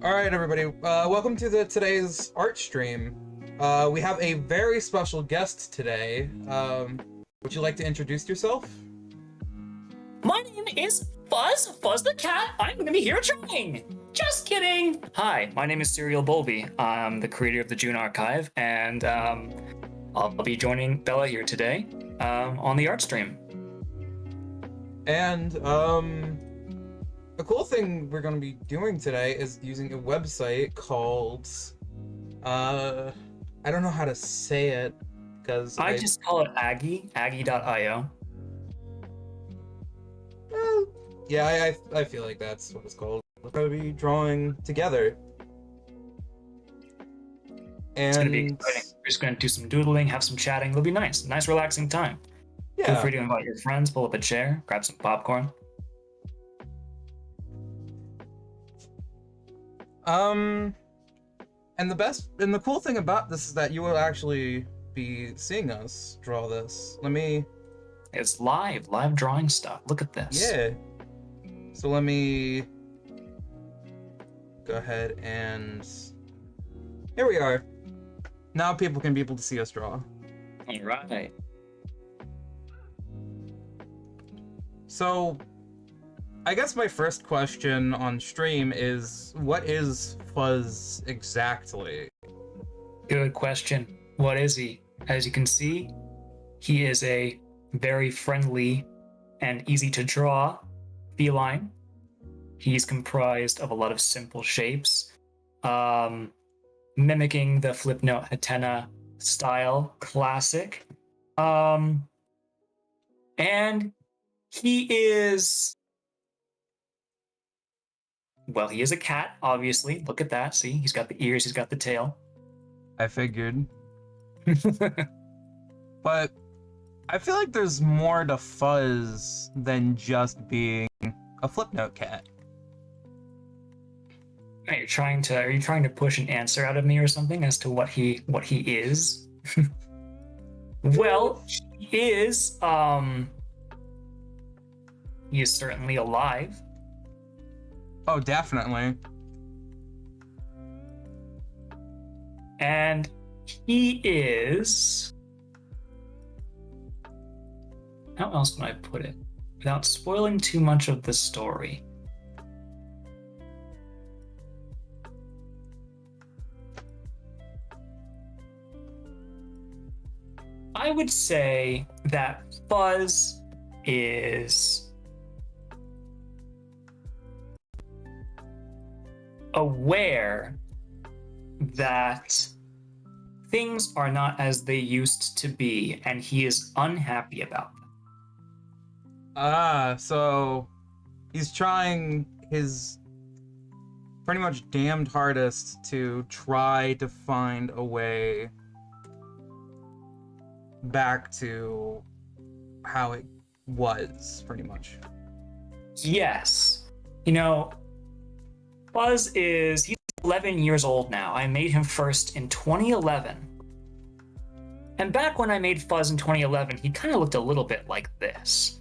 All right, everybody. Welcome to today's art stream. We have a very special guest today. Would you like to introduce yourself? My name is Fuzz, Fuzz the cat. I'm gonna be here drawing. Just kidding. Hi, my name is CerealBowlby. I'm the creator of the June Archive, and I'll be joining Bella here today on the art stream. And a cool thing we're going to be doing today is using a website called I don't know how to say it because I just call it Aggie.io. Yeah, I feel like that's what it's called. We're going to be drawing together. And It's gonna be exciting. We're just gonna do some doodling, have some chatting. It'll be nice. Nice relaxing time. Yeah. Feel free to invite your friends, pull up a chair, grab some popcorn. And the cool thing about this is that you will actually be seeing us draw this. It's live drawing stuff. Look at this. Yeah. So let me go ahead and here we are. Now people can be able to see us draw. All right. So I guess my first question on stream is, what is Fuzz exactly? Good question. What is he? As you can see, he is a very friendly and easy to draw feline. He's comprised of a lot of simple shapes, mimicking the Flipnote Hatena style classic. And he is... Well, he is a cat, obviously. Look at that. See, he's got the ears, he's got the tail. I figured. But I feel like there's more to Fuzz than just being a Flipnote cat. Are you trying to push an answer out of me or something as to what he is? Well, he is certainly alive. Oh, definitely. And he is... How else can I put it? Without spoiling too much of the story. I would say that Fuzz is aware that things are not as they used to be, and he is unhappy about them. So he's trying his pretty much damned hardest to try to find a way back to how it was, pretty much. Yes. You know, he's 11 years old now. I made him first in 2011. And back when I made Fuzz in 2011, he kind of looked a little bit like this.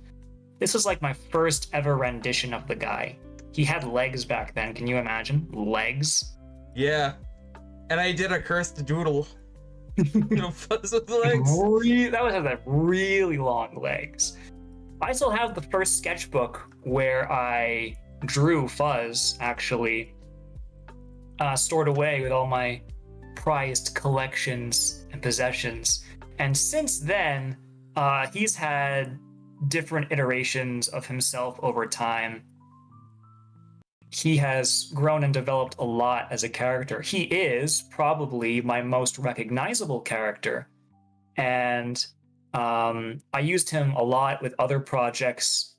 This was like my first ever rendition of the guy. He had legs back then, can you imagine? Legs? Yeah. And I did a cursed doodle. Fuzz with legs. That was like really long legs. I still have the first sketchbook where I drew Fuzz, actually, stored away with all my prized collections and possessions. And since then, he's had different iterations of himself over time. He has grown and developed a lot as a character. He is probably my most recognizable character. And I used him a lot with other projects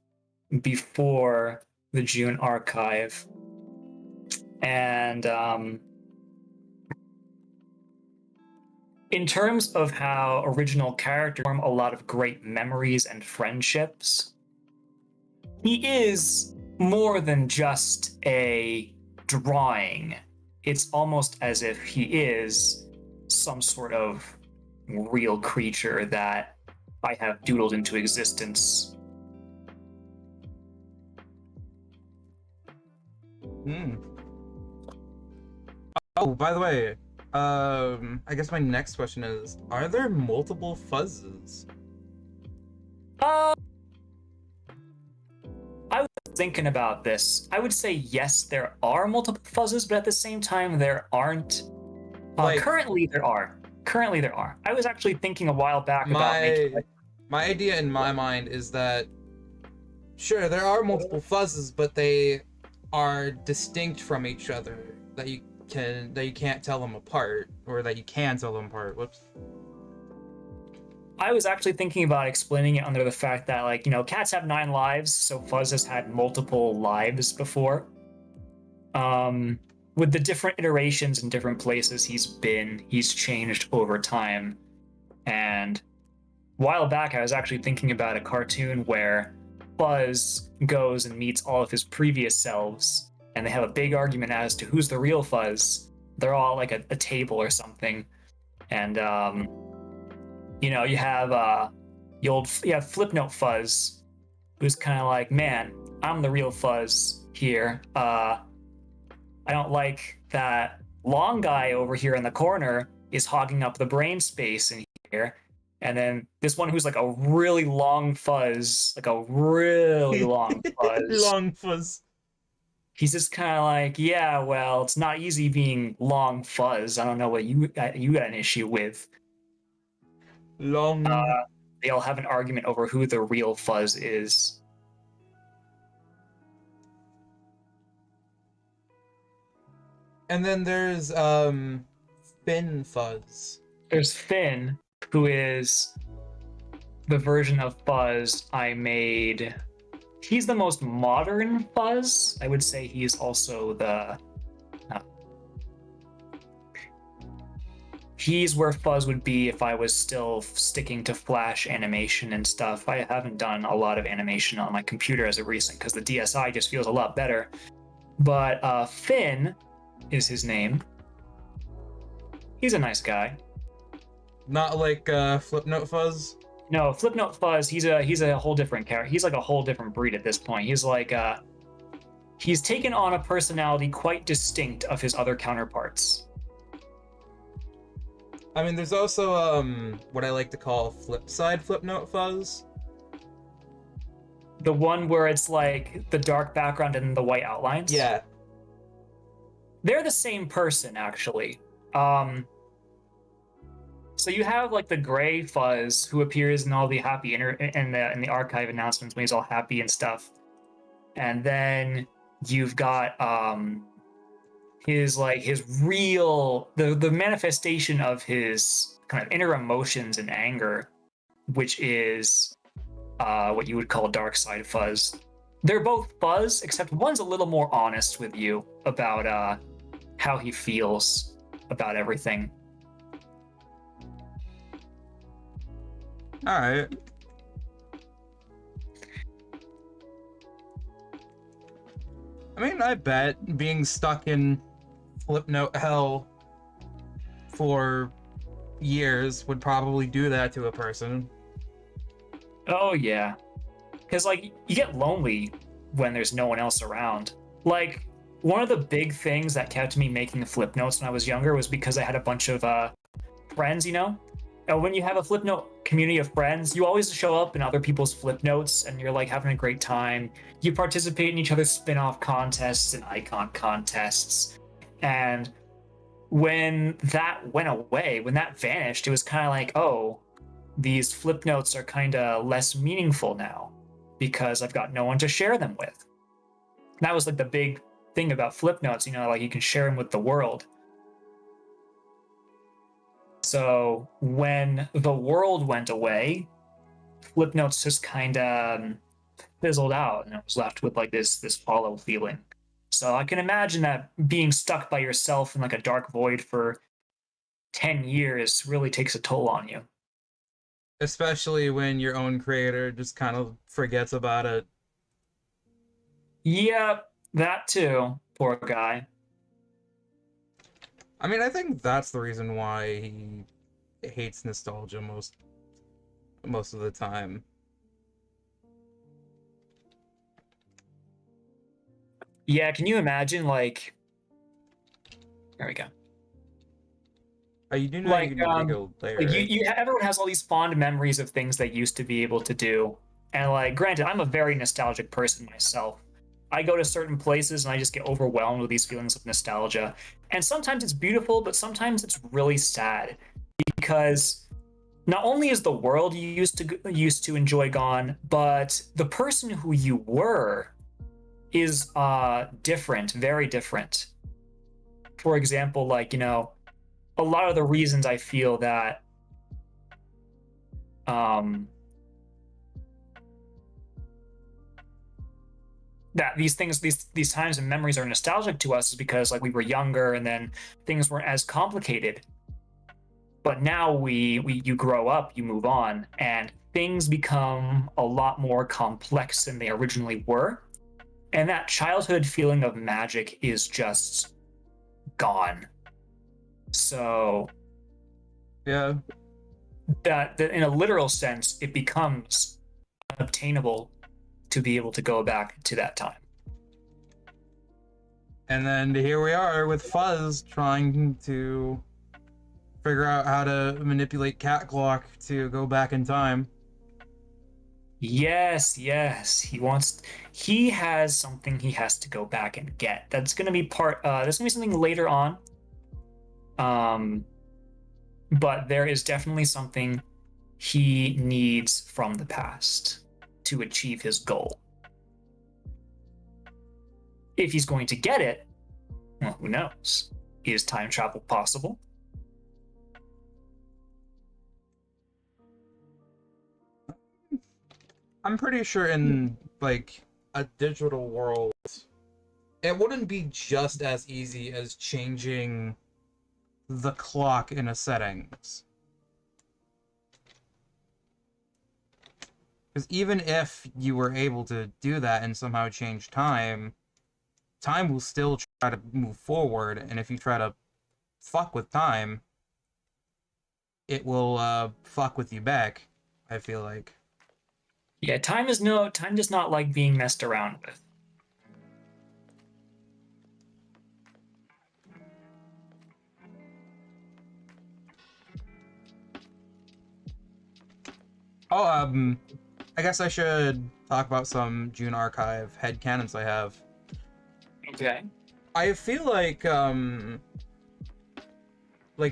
before the June Archive. And in terms of how original characters form a lot of great memories and friendships, he is more than just a drawing. It's almost as if he is some sort of real creature that I have doodled into existence. Oh, by the way, I guess my next question is, are there multiple Fuzzes? Uh, I was thinking about this. I would say yes, there are multiple Fuzzes, but at the same time, there aren't. Like, Currently, there are. Currently, there are. I was actually thinking a while back about making. My idea in my mind is that sure, there are multiple Fuzzes, but they are distinct from each other. That you can't tell them apart, or that you can tell them apart. Whoops. I was actually thinking about explaining it under the fact that, like, cats have 9 lives, so Fuzz has had multiple lives before. With the different iterations and different places he's changed over time. And a while back, I was actually thinking about a cartoon where Fuzz goes and meets all of his previous selves, and they have a big argument as to who's the real Fuzz. They're all like a table or something, and you have Flipnote Fuzz, who's kind of like, man, I'm the real Fuzz here. I don't like that long guy over here in the corner is hogging up the brain space in here. And then this one who's like a really long Fuzz, like a really long Fuzz. Long Fuzz. He's just kind of like, yeah, well, it's not easy being long Fuzz. I don't know what you got an issue with. Long. They all have an argument over who the real Fuzz is. And then there's Finn Fuzz. There's Finn, who is the version of Fuzz I made. He's the most modern Fuzz. I would say he's also the... he's where Fuzz would be if I was still sticking to Flash animation and stuff. I haven't done a lot of animation on my computer as of recent because the DSi just feels a lot better. But Finn is his name. He's a nice guy. Not like Flipnote Fuzz? No, Flipnote Fuzz, he's a whole different character. He's like a whole different breed at this point. He's like he's taken on a personality quite distinct of his other counterparts. I mean, there's also what I like to call flip side Flipnote Fuzz. The one where it's like the dark background and the white outlines? Yeah. They're the same person, actually. So you have like the gray Fuzz who appears in all the happy in the archive announcements when he's all happy and stuff, and then you've got his real the manifestation of his kind of inner emotions and anger, which is what you would call dark side Fuzz. They're both Fuzz, except one's a little more honest with you about how he feels about everything. All right. I mean, I bet being stuck in Flipnote hell for years would probably do that to a person. Oh yeah, because like you get lonely when there's no one else around. Like one of the big things that kept me making the flip notes when I was younger was because I had a bunch of friends, And when you have a flip note community of friends, you always show up in other people's flip notes and you're like having a great time. You participate in each other's spin-off contests and icon contests. And when that went away, when that vanished, it was kind of like, oh, these flip notes are kind of less meaningful now because I've got no one to share them with. And that was like the big thing about flip notes, like you can share them with the world. So when the world went away, flip notes just kind of fizzled out and it was left with like this hollow feeling. So I can imagine that being stuck by yourself in like a dark void for 10 years really takes a toll on you. Especially when your own creator just kind of forgets about it. Yep, that too. Poor guy. I mean, I think that's the reason why he hates nostalgia most of the time. Yeah, can you imagine, like... There we go. You do know you Like, can re-go later, right? everyone has all these fond memories of things they used to be able to do. And like, granted, I'm a very nostalgic person myself. I go to certain places and I just get overwhelmed with these feelings of nostalgia. And sometimes it's beautiful, but sometimes it's really sad because not only is the world you used to enjoy gone, but the person who you were is different, very different. For example, like, a lot of the reasons I feel that that these times and memories are nostalgic to us is because like we were younger and then things weren't as complicated. But now you grow up, you move on, and things become a lot more complex than they originally were. And that childhood feeling of magic is just gone. So Yeah. that in a literal sense, it becomes unobtainable to be able to go back to that time. And then here we are with Fuzz trying to figure out how to manipulate Cat Clock to go back in time. Yes, he has something he has to go back and get. That's going to be there's going to be something later on. But there is definitely something he needs from the past to achieve his goal. If he's going to get it, well, who knows? Is time travel possible? I'm pretty sure in, like, a digital world, it wouldn't be just as easy as changing the clock in a settings. Because even if you were able to do that and somehow change time, time will still try to move forward, and if you try to fuck with time, it will fuck with you back, I feel like. Yeah, time does not like being messed around with. Oh, I guess I should talk about some June Archive headcanons I have. Okay. I feel like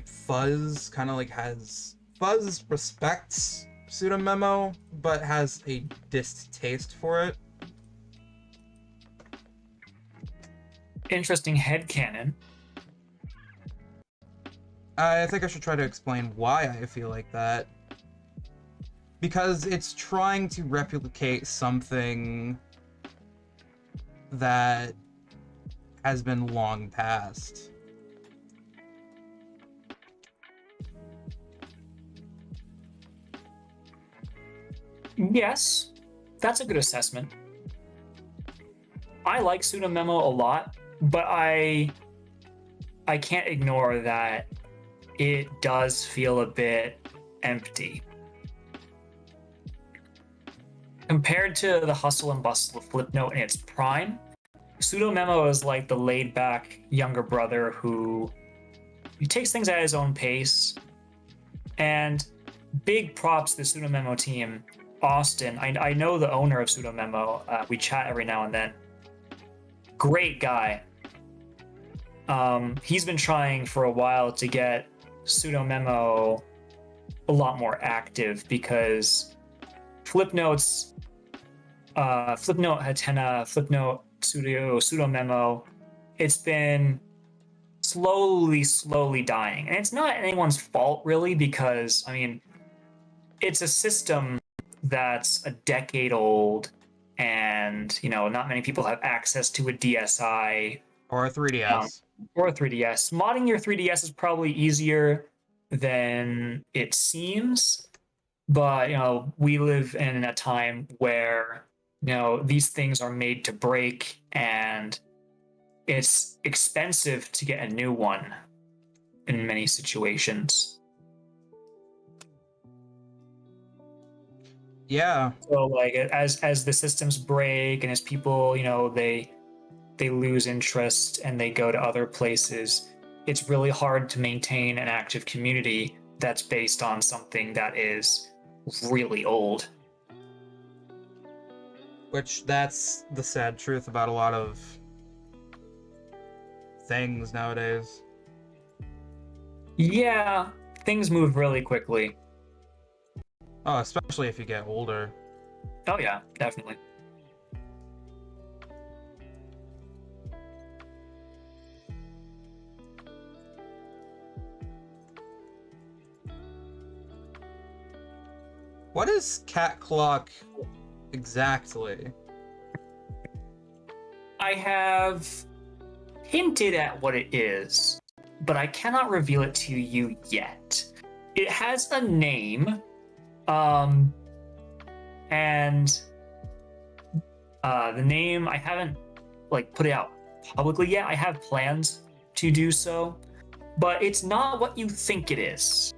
Fuzz kind of like has Fuzz respects Pseudo Memo, but has a distaste for it. Interesting headcanon. I think I should try to explain why I feel like that. Because it's trying to replicate something that has been long past. Yes, that's a good assessment. I like Pseudo Memo a lot, but I can't ignore that it does feel a bit empty. Compared to the hustle and bustle of Flipnote in its prime, Pseudo Memo is like the laid-back younger brother who he takes things at his own pace. And big props to the Pseudo Memo team. Austin, I know the owner of Pseudo Memo. We chat every now and then. Great guy. He's been trying for a while to get Pseudo Memo a lot more active because Flipnote Hatena, Flipnote Pseudo Memo, it's been slowly dying. And it's not anyone's fault really, because I mean it's a system that's a decade old, and not many people have access to a DSi Or a 3DS. or a 3DS. Modding your 3DS is probably easier than it seems, but we live in a time where these things are made to break, and it's expensive to get a new one in many situations. Yeah. So like as the systems break and as people they lose interest and they go to other places, it's really hard to maintain an active community that's based on something that is really old. Which, that's the sad truth about a lot of things nowadays. Yeah, things move really quickly. Oh, especially if you get older. Oh yeah, definitely. What is cat clock exactly? I have hinted at what it is, but I cannot reveal it to you yet. It has a name, and the name I haven't put it out publicly yet. I have plans to do so, but it's not what you think it is.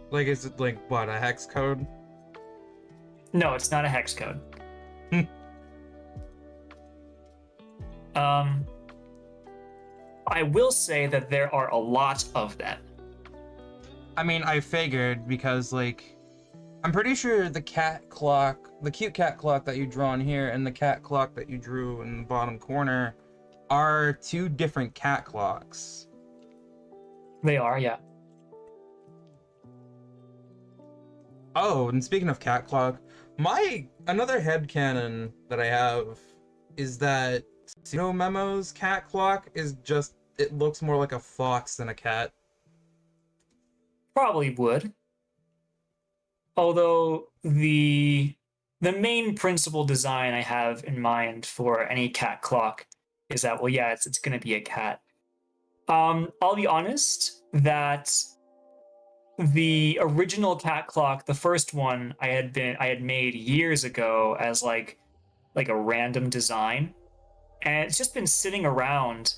Like, is it like what, a hex code? No, it's not a hex code. I will say that there are a lot of them. I mean, I figured because, like, I'm pretty sure the cat clock, the cute cat clock that you drew on here and the cat clock that you drew in the bottom corner are two different cat clocks. They are, yeah. Oh, and speaking of cat clock, another headcanon that I have is that Pseudo Memo's cat clock is just, it looks more like a fox than a cat. Probably would. Although the main principal design I have in mind for any cat clock is that, well, yeah, it's going to be a cat. I'll be honest that the original cat clock, the first one I had made years ago as like a random design, and it's just been sitting around,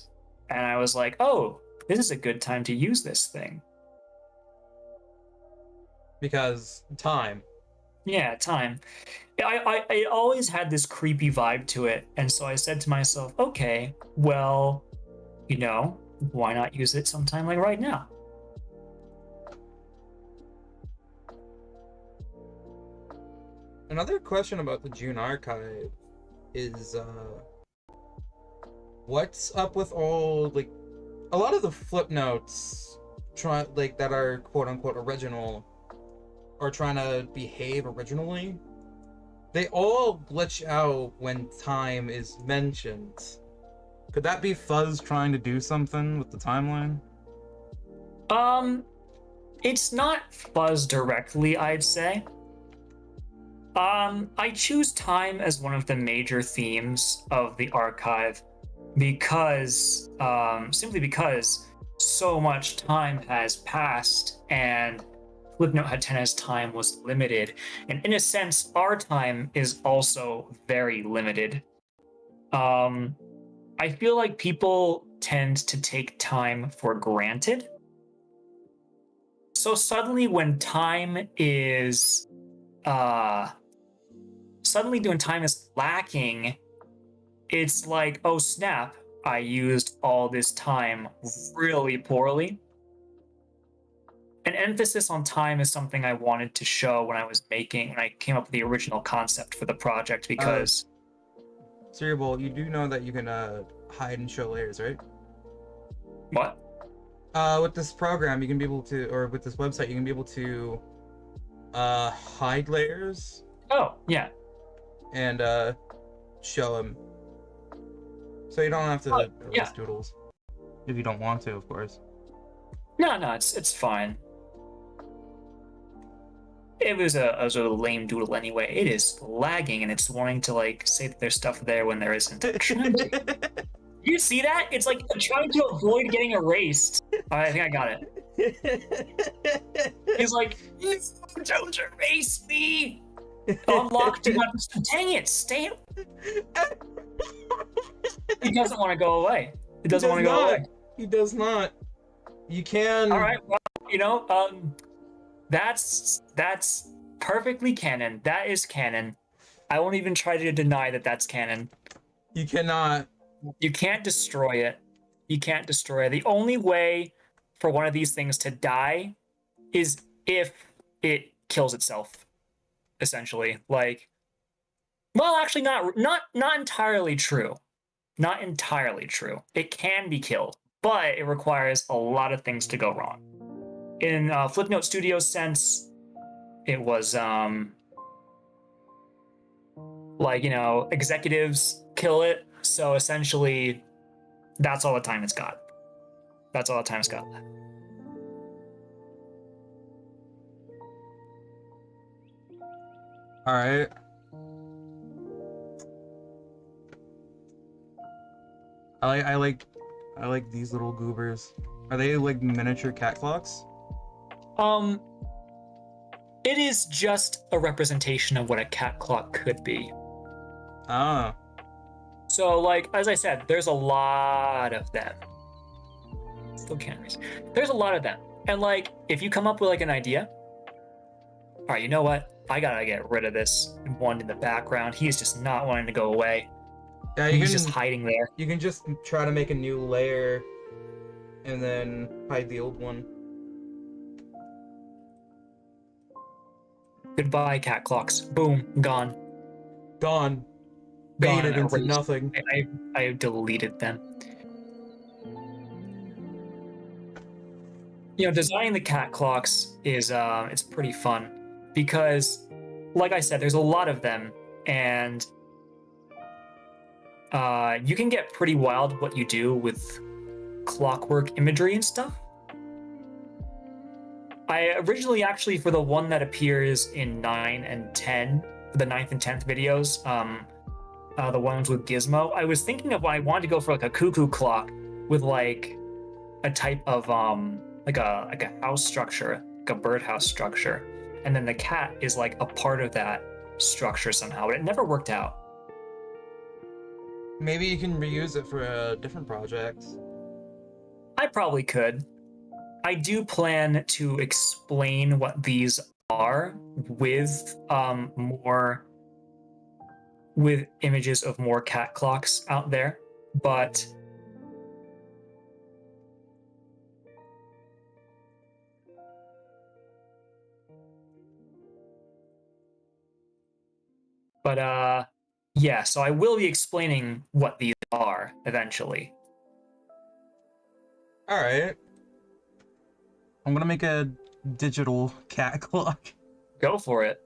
and I was like, oh, this is a good time to use this thing. Because time. Yeah, time. I always had this creepy vibe to it, and so I said to myself, okay, well, why not use it sometime like right now? Another question about the June archive is, what's up with all, like, a lot of the flip notes that are quote-unquote original or trying to behave originally, they all glitch out when time is mentioned. Could that be Fuzz trying to do something with the timeline? It's not Fuzz directly, I'd say. I choose time as one of the major themes of the archive because, simply because so much time has passed and Flipnote had 10 as time was limited. And in a sense, our time is also very limited. I feel like people tend to take time for granted. So suddenly when time is lacking, it's like, oh snap, I used all this time really poorly. An emphasis on time is something I wanted to show when I came up with the original concept for the project, because CerealBowlby, you do know that you can hide and show layers, right? What? With this program, you can be able to, or with this website, you can be able to hide layers. Oh, yeah. And show them. So you don't have to release doodles. If you don't want to, of course. No, it's fine. It was a lame doodle anyway. It is lagging and it's wanting to say that there's stuff there when there isn't. You see that? It's like trying to avoid getting erased. I think I got it. He's like, don't erase me. Unlock do not. Dang it, stay. He doesn't want to go away. He doesn't want to go away. He does not. You can. All right. Well, that's perfectly canon. That is canon. I won't even try to deny that that's canon. You cannot. You can't destroy it. You can't destroy it. The only way for one of these things to die is if it kills itself, essentially. Like, well, actually, not entirely true. Not entirely true. It can be killed, but it requires a lot of things to go wrong. In Flipnote Studios' sense, it was like, you know, executives kill it. So essentially, that's all the time it's got. That's all the time it's got left. All right. I like these little goobers. Are they like miniature cat clocks? It is just a representation of what a cat clock could be. Ah. So, like, as I said, there's a lot of them. Still can't read. There's a lot of them. And, like, if you come up with, like, an idea, all right, you know what? I gotta get rid of this one in the background. He is just not wanting to go away. Yeah, He's just hiding there. You can just try to make a new layer and then hide the old one. Goodbye, cat clocks. Boom, gone. Gone. Gone, Faded into erased. nothing. I deleted them. You know, designing the cat clocks is it's pretty fun because, like I said, there's a lot of them, and you can get pretty wild what you do with clockwork imagery and stuff. I originally, actually, for the one that appears in 9 and 10, the 9th and 10th videos, the ones with Gizmo, I was thinking of, I wanted to go for like a cuckoo clock with like a type of like a house structure, like a birdhouse structure, and then the cat is like a part of that structure somehow, but it never worked out. Maybe you can reuse it for a different project. I probably could. I do plan to explain what these are with with images of more cat clocks out there, but yeah, so I will be explaining what these are eventually. All right. I'm gonna make a digital cat clock. Go for it.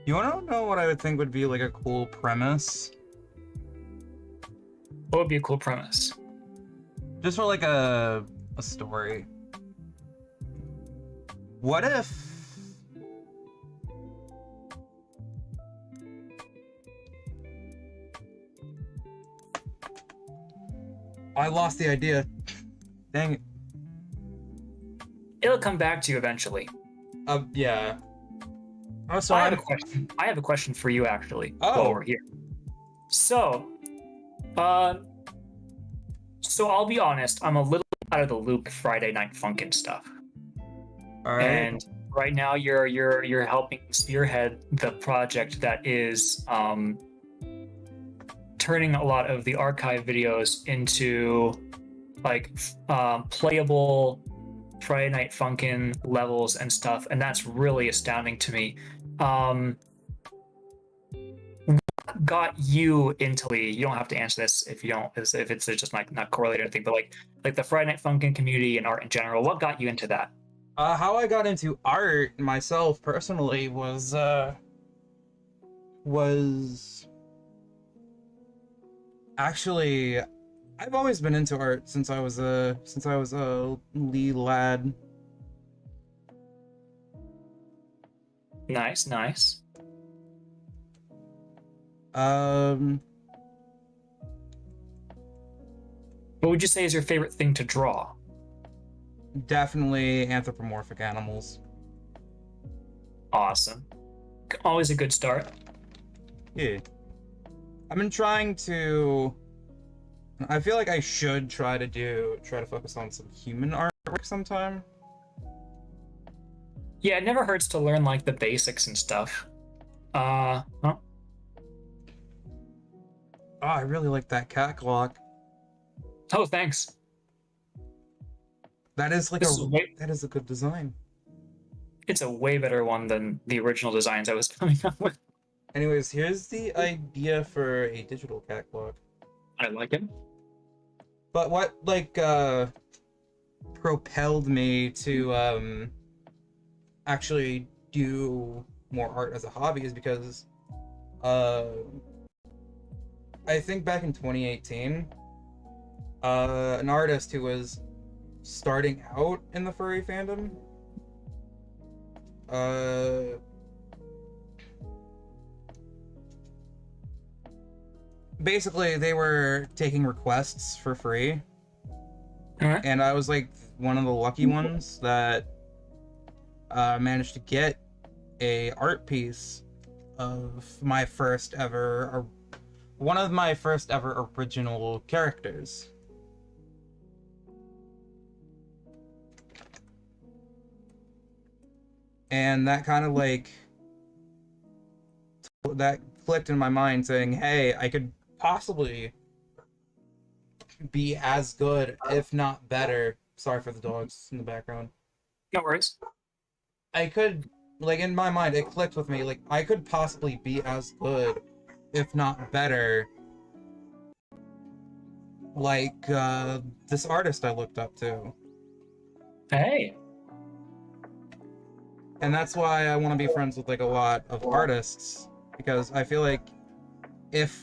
You wanna know what I would think would be like a cool premise? What would be a cool premise? Just for like a story. What if I lost the idea. Dang it. It'll come back to you eventually. Yeah. Oh, so I have a question. I have a question for you, actually. Oh. While we're here. So, so I'll be honest. I'm a little out of the loop with Friday Night Funkin' stuff. All right. And right now, you're helping spearhead the project that is turning a lot of the archive videos into like playable Friday Night Funkin' levels and stuff, and that's really astounding to me. What got you into you don't have to answer this if you don't, if it's just like not correlated or anything, but like the Friday Night Funkin' community and art in general, what got you into that? How I got into art myself personally was actually I've always been into art since I was a wee lad. Nice, nice. Um, What would you say is your favorite thing to draw? Definitely anthropomorphic animals. Awesome. Always a good start. Yeah. I've been trying to. I feel like I should try to focus on some human artwork sometime. Yeah, it never hurts to learn like the basics and stuff. Huh? Oh, I really like that cat clock. Oh, thanks. That is like This is way, that is a good design. it's a way better one than the original designs I was coming up with. Anyways, here's the idea for a digital cat clock. I like it. But what propelled me to actually do more art as a hobby is because uh I think back in 2018 an artist who was starting out in the furry fandom uh basically they were taking requests for free, All right. and I was like one of the lucky ones that managed to get a art piece of my first ever or one of my first ever original characters. And that kind of like that clicked in my mind saying, hey, I could possibly be as good, if not better. Sorry for the dogs in the background. No worries. I could, like, in my mind, it clicked with me, like, I could possibly be as good, if not better, like, this artist I looked up to. Hey. And that's why I want to be friends with, like, a lot of artists, because I feel like if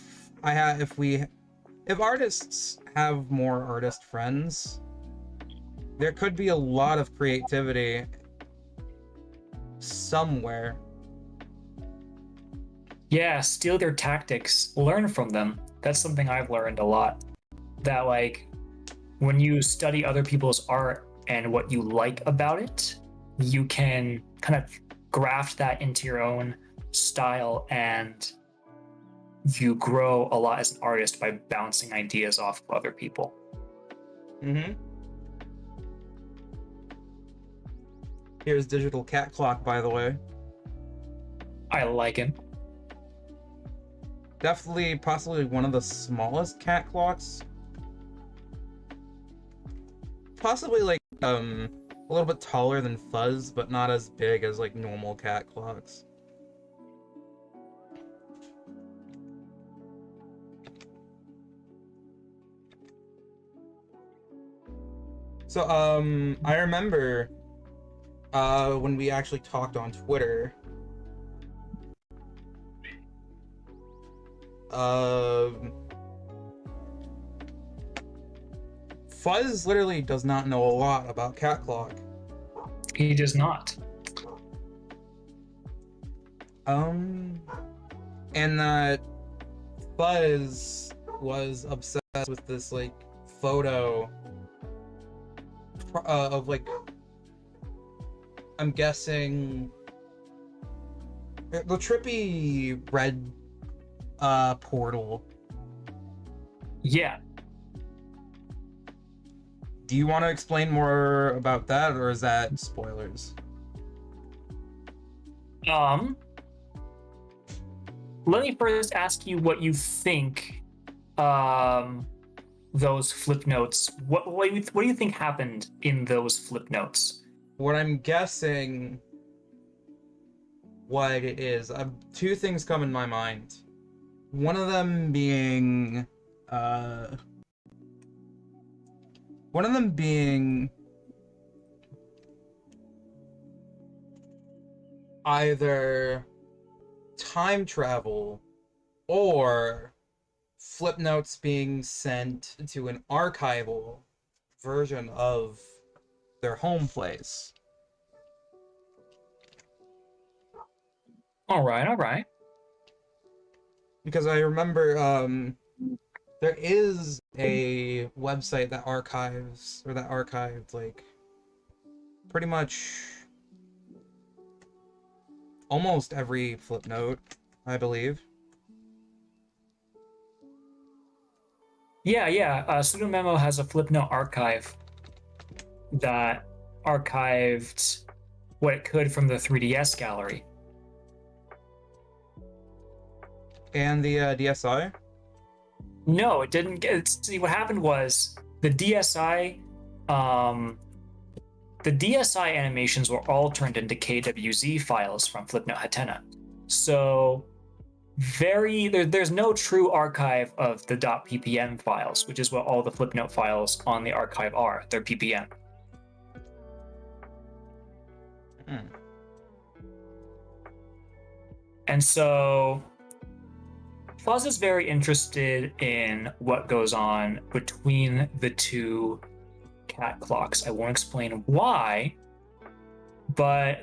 artists have more artist friends, there could be a lot of creativity somewhere. Yeah, steal their tactics, learn from them. That's something I've learned a lot. That, like, when you study other people's art and what you like about it, you can kind of graft that into your own style, and you grow a lot as an artist by bouncing ideas off of other people. Mm-hmm. Here's digital cat clock, by the way. I like it. Definitely, possibly one of the smallest cat clocks. Possibly like a little bit taller than Fuzz, but not as big as like normal cat clocks. So I remember when we actually talked on Twitter. Fuzz literally does not know a lot about cat clock. He does not. And that Fuzz was obsessed with this like photo of like, I'm guessing the trippy red portal. Yeah. Do you want to explain more about that, or is that spoilers? Let me first ask you what you think those flip notes, what do you think happened in those flip notes? What I'm guessing what it is, two things come in my mind. One of them being either time travel or flip notes being sent to an archival version of their home place. All right, all right. Because I remember there is a website that archives, or that archived, like, pretty much almost every flip note, I believe. Yeah. Pseudomemo has a Flipnote archive that archived what it could from the 3DS gallery. And the DSi? No, it didn't get. See, what happened was the DSi, animations were all turned into KWZ files from Flipnote Hatena. So there's no true archive of the .ppm files, which is what all the Flipnote files on the archive are. They're ppm. And so Fuzz is very interested in what goes on between the two cat clocks. I won't explain why, but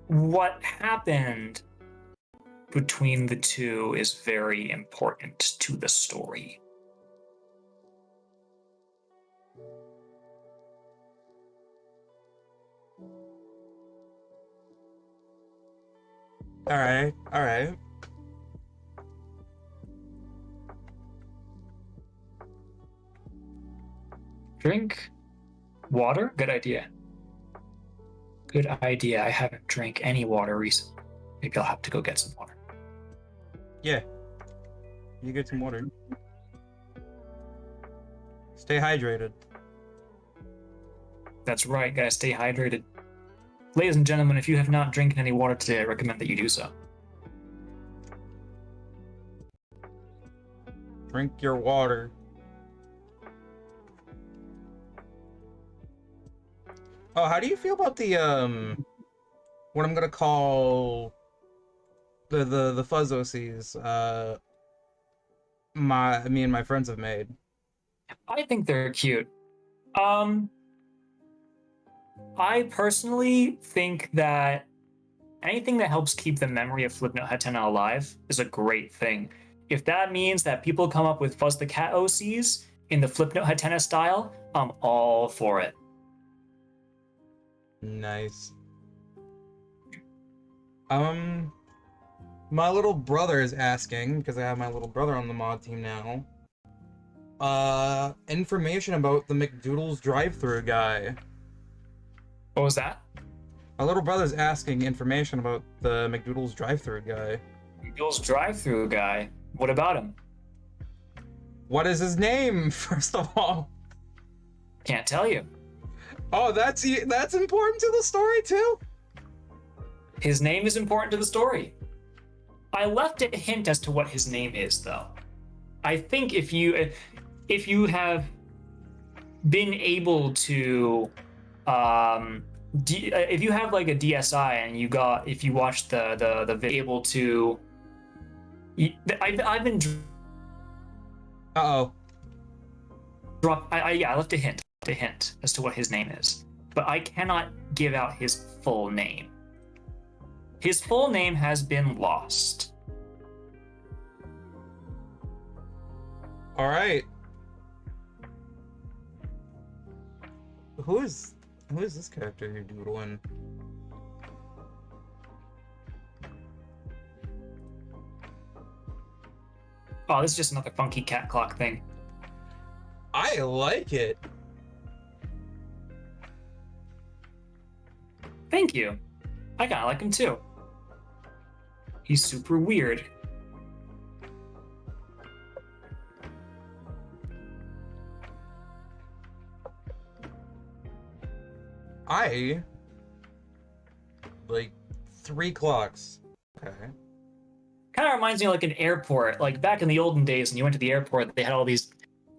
what happened between the two is very important to the story. All right. Drink water? Good idea. Good idea. I haven't drank any water recently. Maybe I'll have to go get some water. Yeah. You get some water. Stay hydrated. That's right, gotta stay hydrated. Ladies and gentlemen, if you have not drinking any water today, I recommend that you do so. Drink your water. Oh, how do you feel about the what I'm gonna call the Fuzz OCs me and my friends have made? I think they're cute. I personally think that anything that helps keep the memory of Flipnote Hatena alive is a great thing. If that means that people come up with Fuzz the Cat OCs in the Flipnote Hatena style, I'm all for it. Nice. My little brother is asking, because I have my little brother on the mod team now, information about the McDoodle's drive-thru guy. What was that? My little brother's asking information about the McDoodle's drive-thru guy. McDoodle's drive-thru guy? What about him? What is his name, first of all? Can't tell you. Oh, that's important to the story, too? His name is important to the story. I left a hint as to what his name is, though. I think if you have been able to, if you have like a DSi and if you watch the video, able to, I've been. Uh-oh. I left a hint as to what his name is, but I cannot give out his full name. His full name has been lost. All right. Who is this character you're doodling? Oh, this is just another funky cat clock thing. I like it. Thank you. I kinda like him too. He's super weird. I like 3 clocks. Okay. Kind of reminds me of like an airport. Like back in the olden days when you went to the airport, they had all these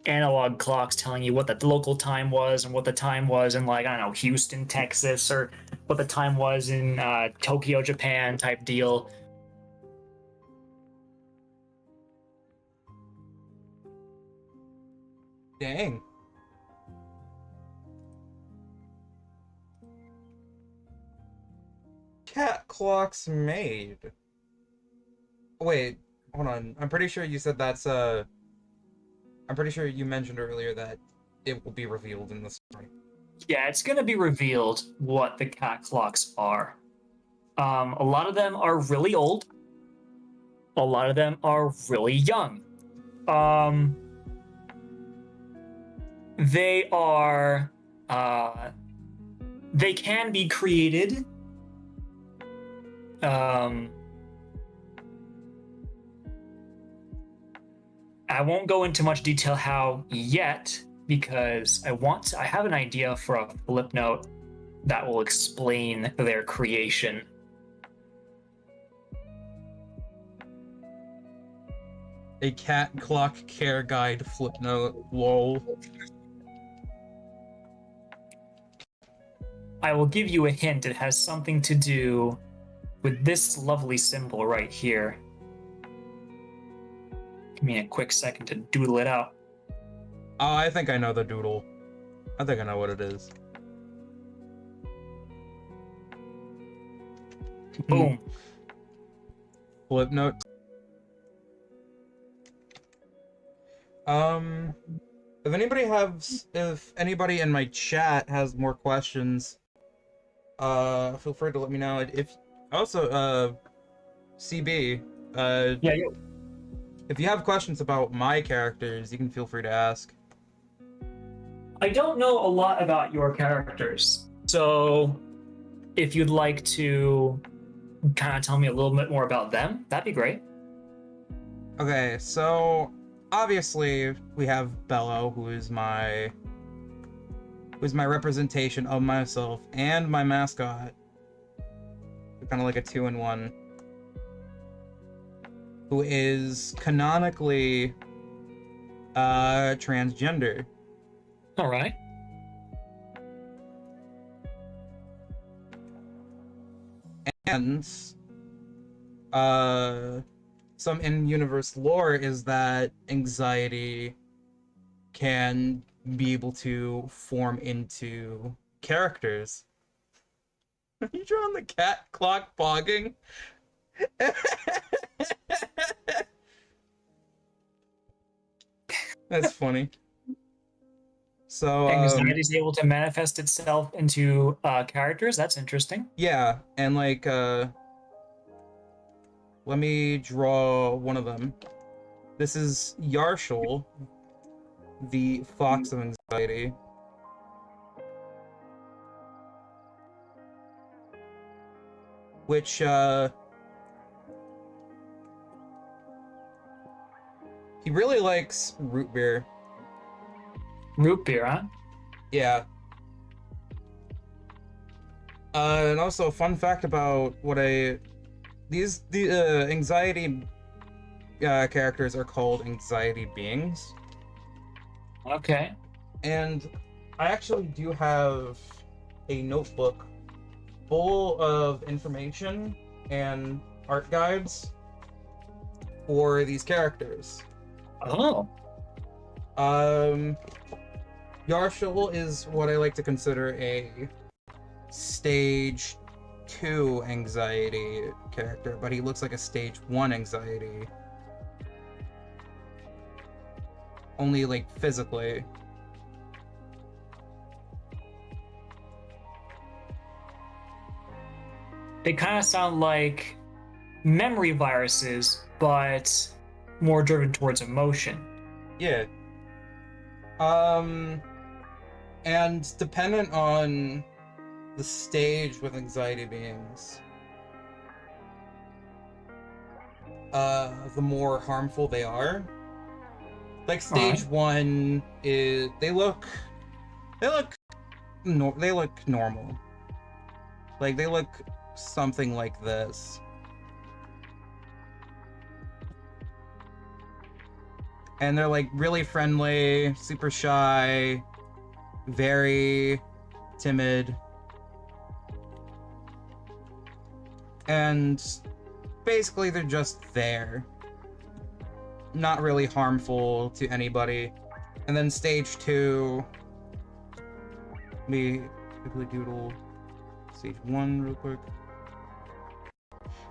analog clocks telling you what the local time was and what the time was in, like, I don't know, Houston, Texas, or what the time was in Tokyo, Japan type deal. Dang. Cat clocks made. Wait, hold on. I'm pretty sure you said that's I'm pretty sure you mentioned earlier that it will be revealed in the story. Yeah, it's going to be revealed what the cat clocks are. A lot of them are really old. A lot of them are really young. They are, they can be created. I won't go into much detail how yet, because I have an idea for a flip note that will explain their creation. A cat clock care guide flip note. Lol. I will give you a hint. It has something to do with this lovely symbol right here. Give me a quick second to doodle it out. Oh, I think I know the doodle. I think I know what it is. Boom. Flip note. If anybody in my chat has more questions, feel free to let me know. If also, CB, Yeah. if you have questions about my characters, you can feel free to ask. I don't know a lot about your characters, so if you'd like to kind of tell me a little bit more about them, that'd be great. Okay, so obviously we have Bello, who is my representation of myself and my mascot. Kind of like a 2-in-1. Who is canonically transgender. All right. And some in-universe lore is that anxiety can be able to form into characters. Are you drawing the cat clock bogging? That's funny. So Anxiety is able to manifest itself into characters. That's interesting. yeah, and like let me draw one of them. This is Yarshal, the fox of anxiety. Which he really likes root beer. Root beer, huh? Yeah. And also a fun fact about what the anxiety characters are called anxiety beings. Okay. And I actually do have a notebook full of information and art guides for these characters. Oh. Yarshal is what I like to consider a stage 2 anxiety character, but he looks like a stage 1 anxiety. Only like physically. They kind of sound like memory viruses, but more driven towards emotion. Yeah. And dependent on the stage with anxiety beings, the more harmful they are. Like stage 1 is they look normal. Like they look something like this. And they're like really friendly, super shy, very timid. And basically they're just there. Not really harmful to anybody. And then stage 2, let me quickly doodle stage 1 real quick.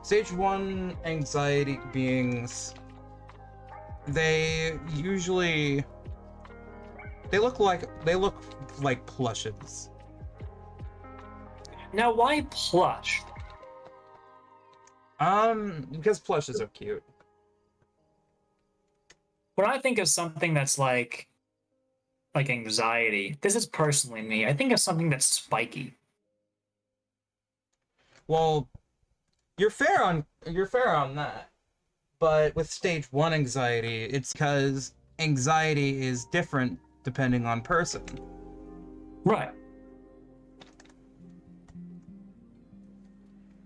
Stage 1 anxiety beings, they usually look like plushes. Now, why plush? Because plushes are cute. When I think of something that's like anxiety, this is personally me. I think of something that's spiky. Well, you're fair on that. But with stage 1 anxiety, it's because anxiety is different depending on person. Right.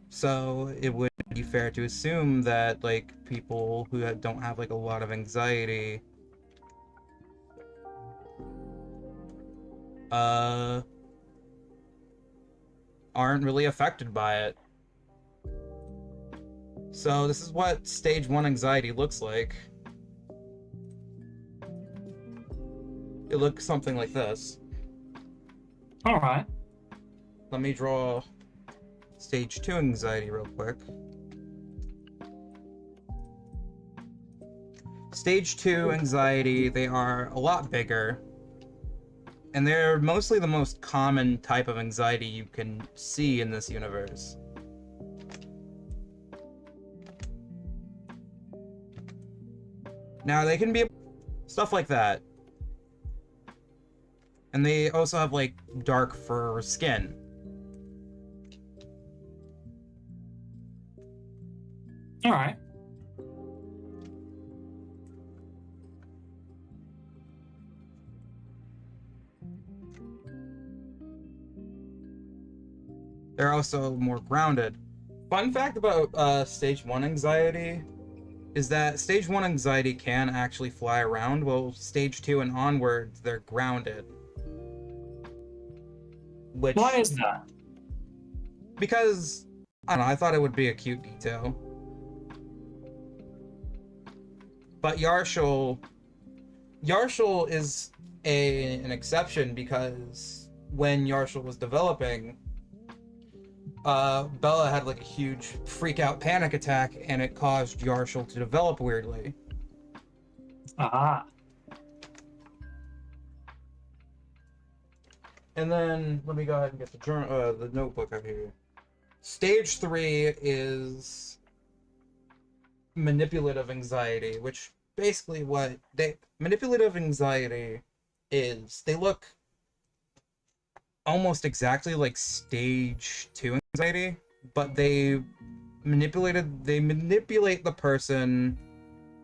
So it would be fair to assume that like people who don't have like a lot of anxiety aren't really affected by it. So this is what stage 1 anxiety looks like. It looks something like this. All right. Let me draw stage 2 anxiety real quick. Stage 2 anxiety, they are a lot bigger. And they're mostly the most common type of anxiety you can see in this universe. Now, they can be stuff like that. And they also have, like, dark fur skin. All right. They're also more grounded. Fun fact about stage 1 anxiety is that stage 1 anxiety can actually fly around, while stage 2 and onwards, they're grounded. Which, Why is that? because, I don't know, I thought it would be a cute detail. But Yarshul is an exception because when Yarshul was developing, Bella had like a huge freak out panic attack and it caused Yarshul to develop weirdly. Ah. And then let me go ahead and get the notebook up here. Stage 3 is manipulative anxiety, which basically manipulative anxiety is, they look almost exactly like stage 2 anxiety, but they manipulate the person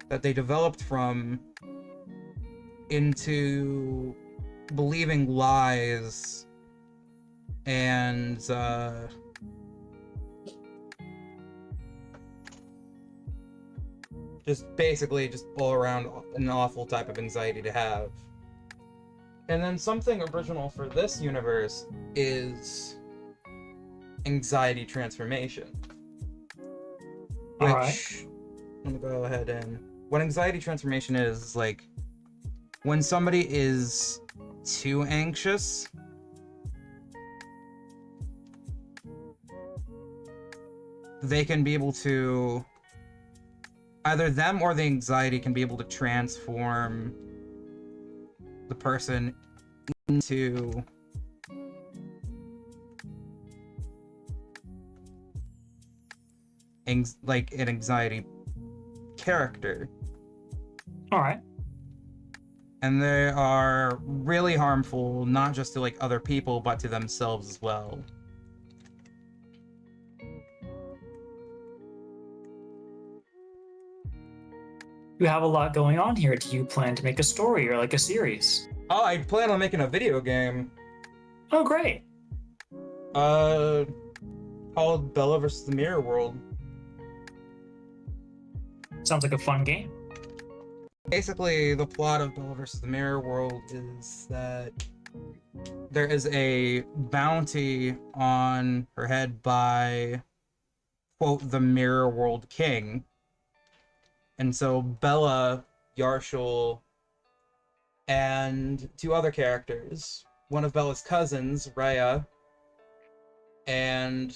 that they developed from into believing lies and just basically just all around an awful type of anxiety to have. And then something original for this universe is anxiety transformation. Which, Alright. let me go ahead and... What anxiety transformation is like when somebody is too anxious, they can be able to... Either them or the anxiety can be able to transform the person into like an anxiety character. Alright. And they are really harmful, not just to like other people, but to themselves as well. You have a lot going on here. Do you plan to make a story or like a series? Oh, I plan on making a video game. Oh, great. Called Bella vs. the Mirror World. Sounds like a fun game. Basically, the plot of Bella vs. the Mirror World is that there is a bounty on her head by, quote, the Mirror World King. And so Bella, Yarshul, and two other characters. One of Bella's cousins, Rhea, and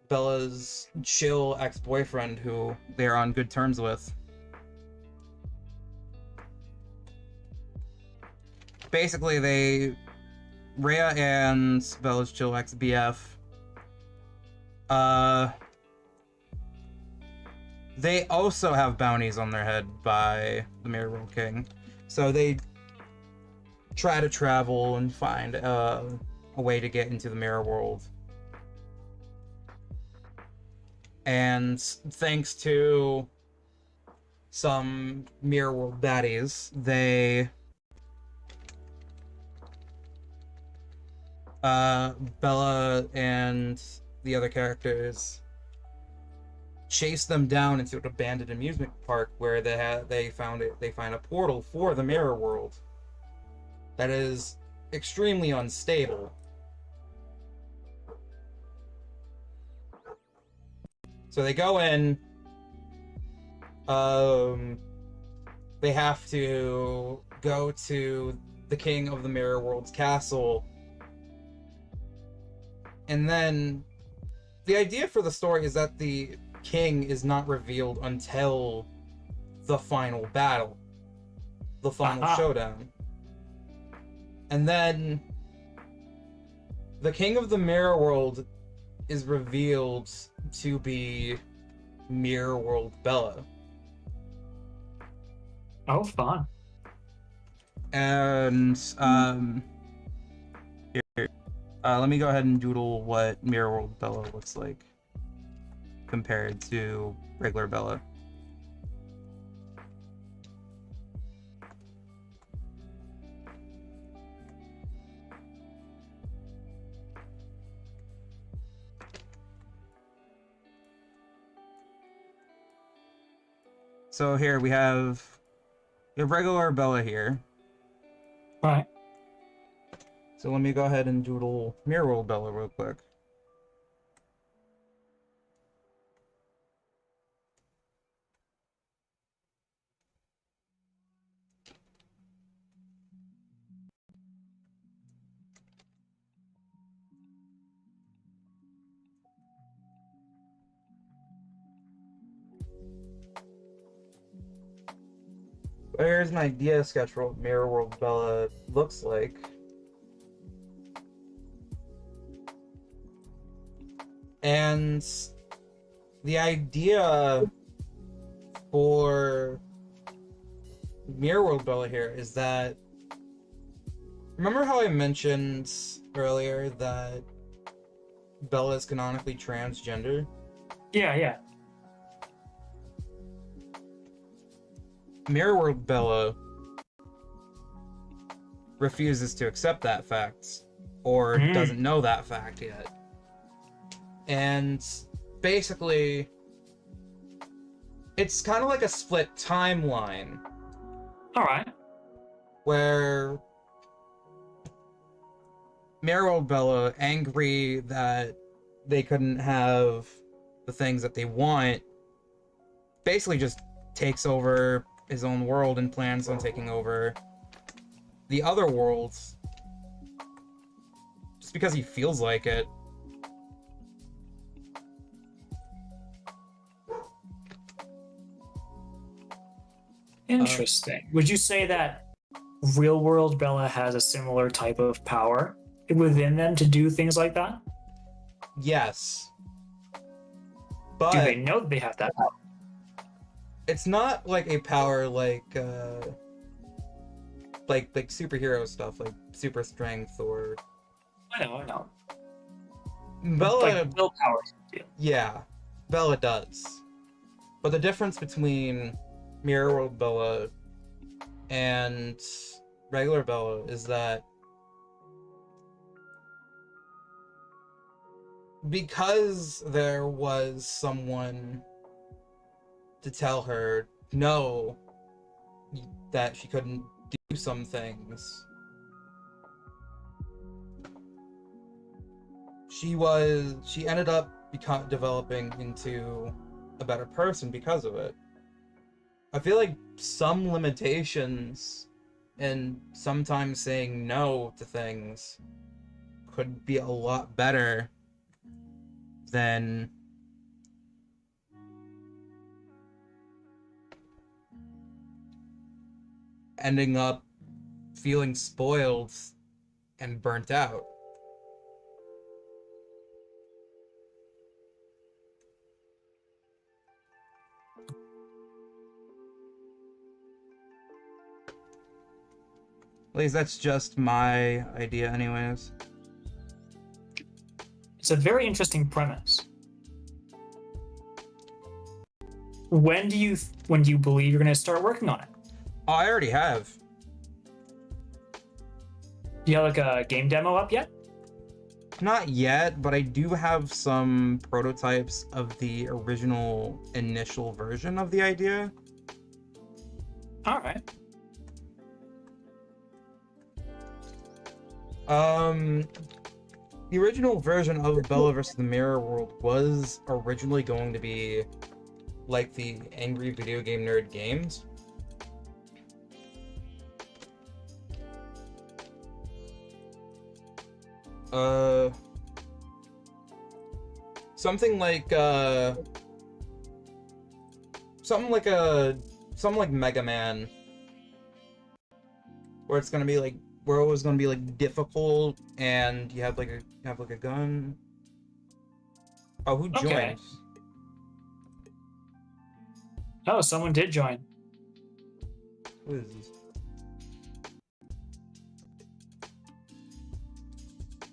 Bella's chill ex-boyfriend, who they're on good terms with. Basically, Rhea and Bella's chill ex-BF, they also have bounties on their head by the Mirror World King. So they try to travel and find a way to get into the Mirror World. And thanks to some Mirror World baddies, Bella and the other characters chase them down into an abandoned amusement park where they find a portal for the Mirror World that is extremely unstable. So they go in, they have to go to the King of the Mirror World's castle, and then the idea for the story is that the king is not revealed until the final battle, the final showdown. And then the King of the Mirror World is revealed to be Mirror World Bella. Oh, fun. And here, let me go ahead and doodle what Mirror World Bella looks like compared to regular Bella. So here we have regular Bella here. Right. So let me go ahead and doodle Mirror World Bella real quick. Here's an idea sketch for what Mirror World Bella looks like. And the idea for Mirror World Bella here is that, remember how I mentioned earlier that Bella is canonically transgender? Yeah. Mirror World Bella refuses to accept that fact, or doesn't know that fact yet. And basically, it's kind of like a split timeline. Alright. Where Mirror World Bella, angry that they couldn't have the things that they want, basically just takes over his own world and plans on taking over the other worlds just because he feels like it. Interesting. Would you say that real world Bella has a similar type of power within them to do things like that? Yes. But do they know that they have that power? It's not like a power like superhero stuff, like super strength or... I know. Bella... Like willpower. Yeah, Bella does. But the difference between Mirror World Bella and regular Bella is that because there was someone to tell her no, that she couldn't do some things, she ended up developing into a better person because of it. I feel like some limitations and sometimes saying no to things could be a lot better than ending up feeling spoiled and burnt out. At least that's just my idea anyways. It's a very interesting premise. When do you believe you're going to start working on it? Oh, I already have. Do you have like a game demo up yet? Not yet, but I do have some prototypes of the original initial version of the idea. All right. The original version of Bella vs. the Mirror World was originally going to be like the Angry Video Game Nerd games. Something like Mega Man, where it's gonna be like, where it was gonna be like difficult, and you have like a gun. Oh, who joined? Okay. Oh, someone did join. Who is this?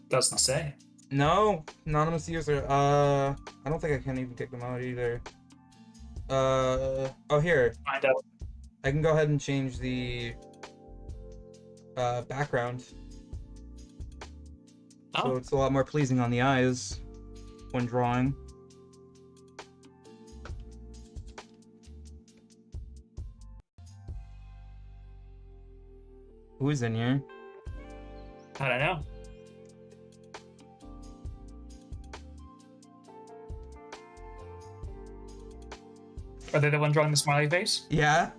Doesn't say. No, anonymous user. I don't think I can even kick them out either. Oh, here. Find out. I can go ahead and change the background. Oh. So it's a lot more pleasing on the eyes when drawing. Who is in here? I don't know. Are they the one drawing the smiley face? Yeah.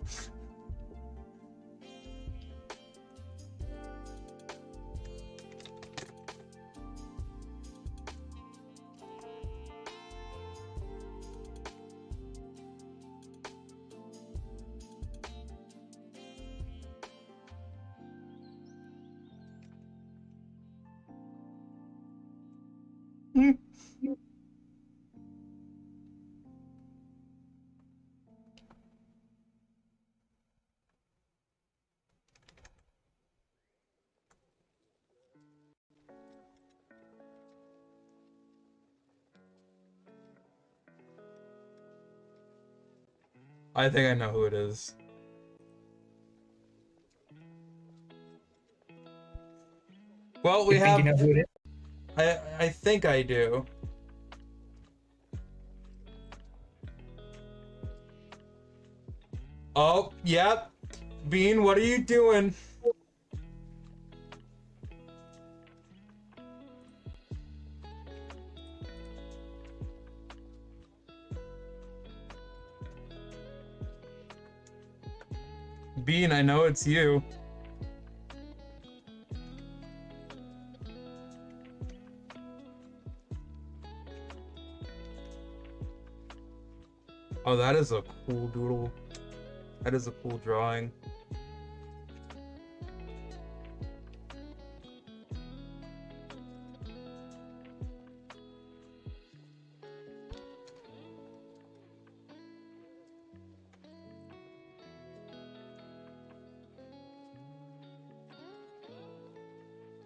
I think I know who it is. Well, we You think have. you know who it is? I think I do. Oh, yep. Bean, what are you doing? Bean, I know it's you. Oh, that is a cool doodle. That is a cool drawing.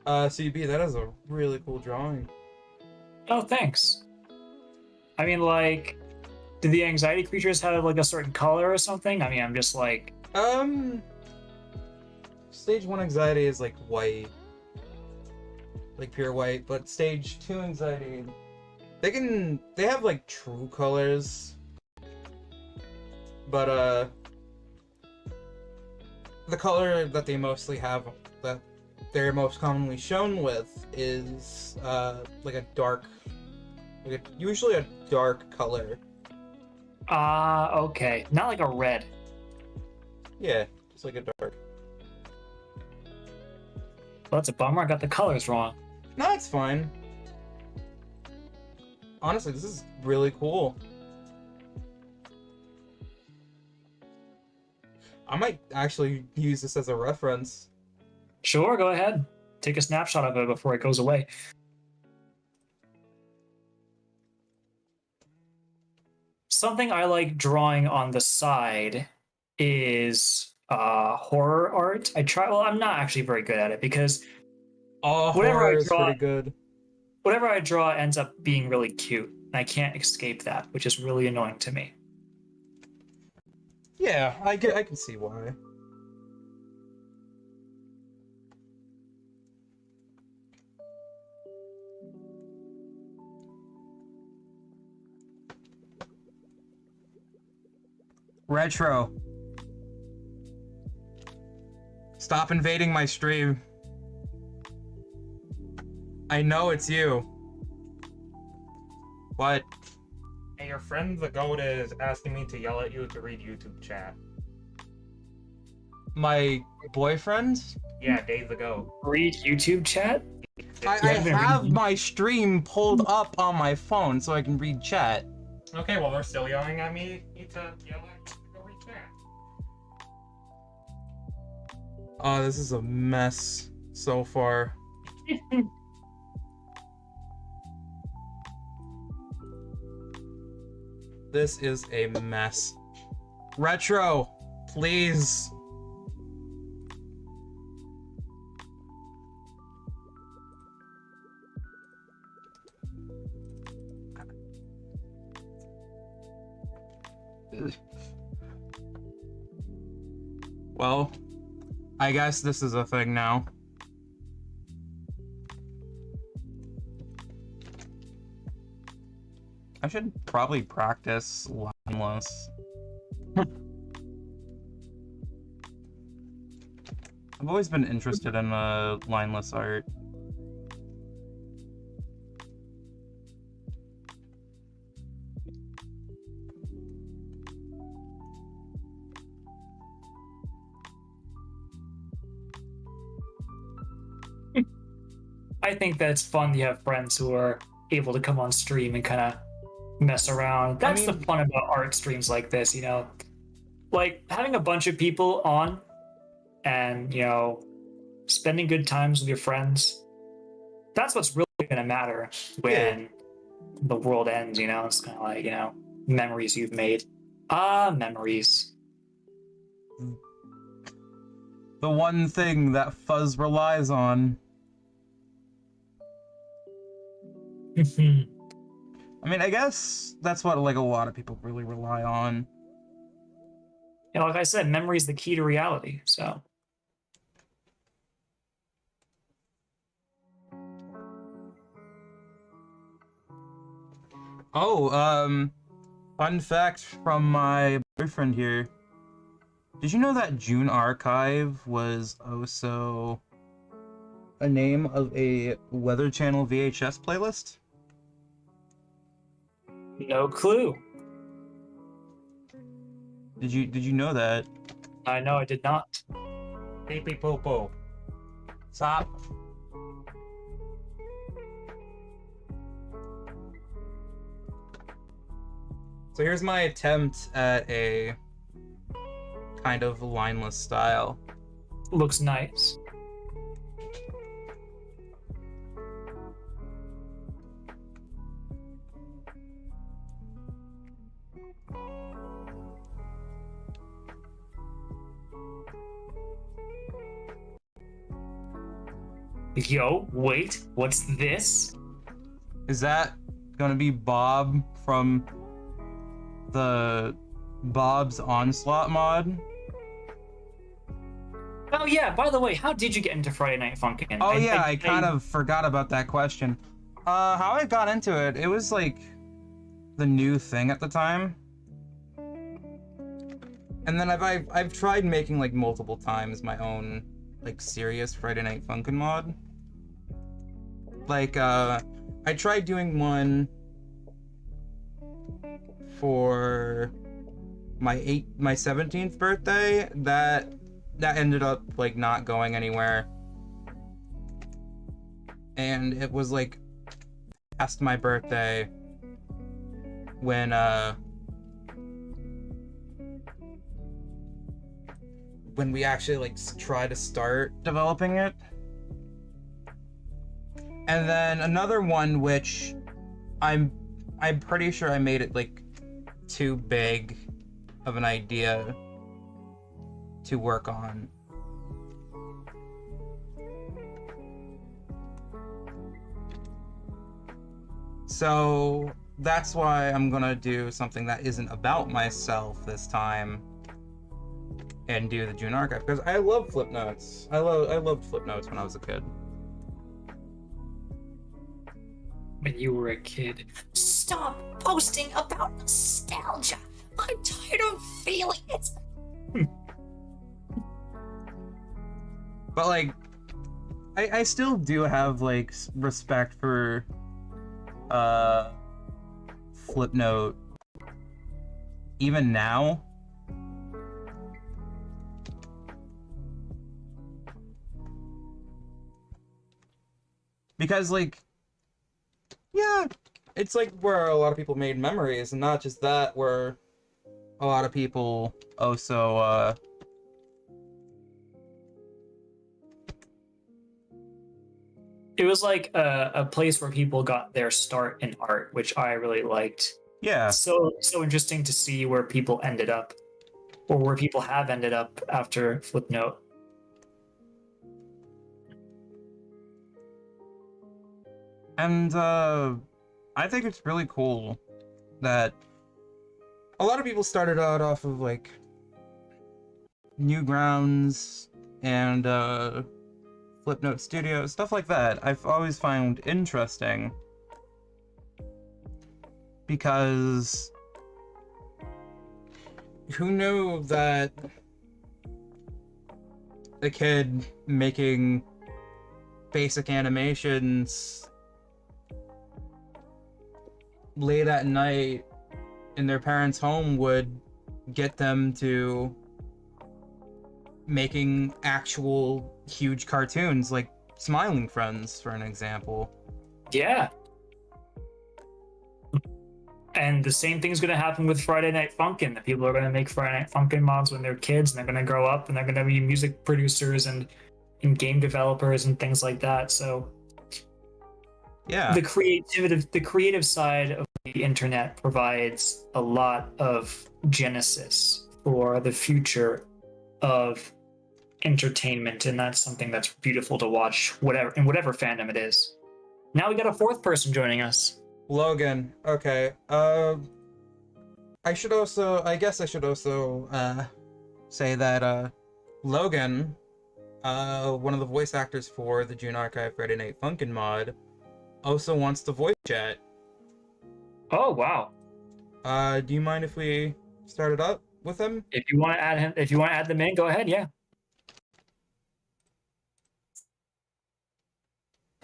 CB, that is a really cool drawing. Oh, thanks. I mean, like, do the anxiety creatures have like a certain color or something? I mean, I'm just like, Stage 1 anxiety is like white. Like pure white, but stage 2 anxiety, they have like true colors. But the color that they mostly have, that they're most commonly shown with, is like a dark, usually a dark color. okay, not like a red. Yeah, just like a dark. Well, that's a bummer. I got the colors wrong. No, it's fine. Honestly, this is really cool. I might actually use this as a reference. Sure, go ahead. Take a snapshot of it before it goes away. Something I like drawing on the side is horror art. Well, I'm not actually very good at it because Oh, whatever horror I is draw, pretty good. whatever I draw ends up being really cute. And I can't escape that, which is really annoying to me. Yeah, I can see why. Retro. Stop invading my stream. I know it's you. What? Hey, your friend the goat is asking me to yell at you to read YouTube chat. My boyfriend? Yeah, Dave the goat. Read YouTube chat? I have my stream pulled up on my phone so I can read chat. Okay, well they're still yelling at me. Need to yell at you to go read chat. Oh, this is a mess so far. This is a mess. Retro, please. Well, I guess this is a thing now. I should probably practice lineless. I've always been interested in lineless art. I think that it's fun to have friends who are able to come on stream and kind of mess around. That's the fun about art streams like this, you know? Like, having a bunch of people on and, you know, spending good times with your friends. That's what's really going to matter when the world ends, you know? It's kind of like, you know, memories you've made. Memories. The one thing that Fuzz relies on. I mean, I guess that's what like a lot of people really rely on. Yeah, like I said, memory is the key to reality, so. Oh, fun fact from my boyfriend here. Did you know that June Archive was also a name of a Weather Channel VHS playlist? No clue. Did you know that? I know I did not. Pee pee poo poo. Stop. So here's my attempt at a kind of lineless style. Looks nice. Yo, wait, what's this? Is that gonna be Bob from the Bob's Onslaught mod? Oh yeah, by the way, how did you get into Friday Night Funkin'? Oh yeah, I kind of forgot about that question. How I got into it, it was like the new thing at the time. And then I've tried making like multiple times my own like serious Friday Night Funkin' mod. Like I tried doing one for my 17th birthday that ended up like not going anywhere. and it was like past my birthday when we actually like try to start developing it. And then another one which I'm pretty sure I made it like too big of an idea to work on. So that's why I'm gonna do something that isn't about myself this time and do the June archive, because I love Flipnotes. I loved Flipnotes when I was a kid. When you were a kid. Stop posting about nostalgia. I'm tired of feeling it. But like, I still do have like respect for Flipnote even now. Because like, yeah, it's like where a lot of people made memories, and not just that, where a lot of people also It was like a place where people got their start in art, which I really liked. yeah. So interesting to see where people ended up, or where people have ended up after Flipnote. And I think it's really cool that a lot of people started out off of like Newgrounds and Flipnote Studio, stuff like that. I've always found interesting because who knew that a kid making basic animations late at night in their parents' home would get them to making actual huge cartoons, like Smiling Friends, for an example. Yeah. And the same thing's going to happen with Friday Night Funkin'. The people are going to make Friday Night Funkin' mods when they're kids, and they're going to grow up, and they're going to be music producers and game developers and things like that. So Yeah. the creative side of the internet provides a lot of genesis for the future of entertainment, and that's something that's beautiful to watch, whatever fandom it is. Now we got a fourth person joining us. Logan. Okay. I guess I should also say that Logan, one of the voice actors for the June Archive Friday Night Funkin' mod, also wants to voice chat. Oh wow. Do you mind if we start it up with him? If you want to add them in, go ahead, yeah.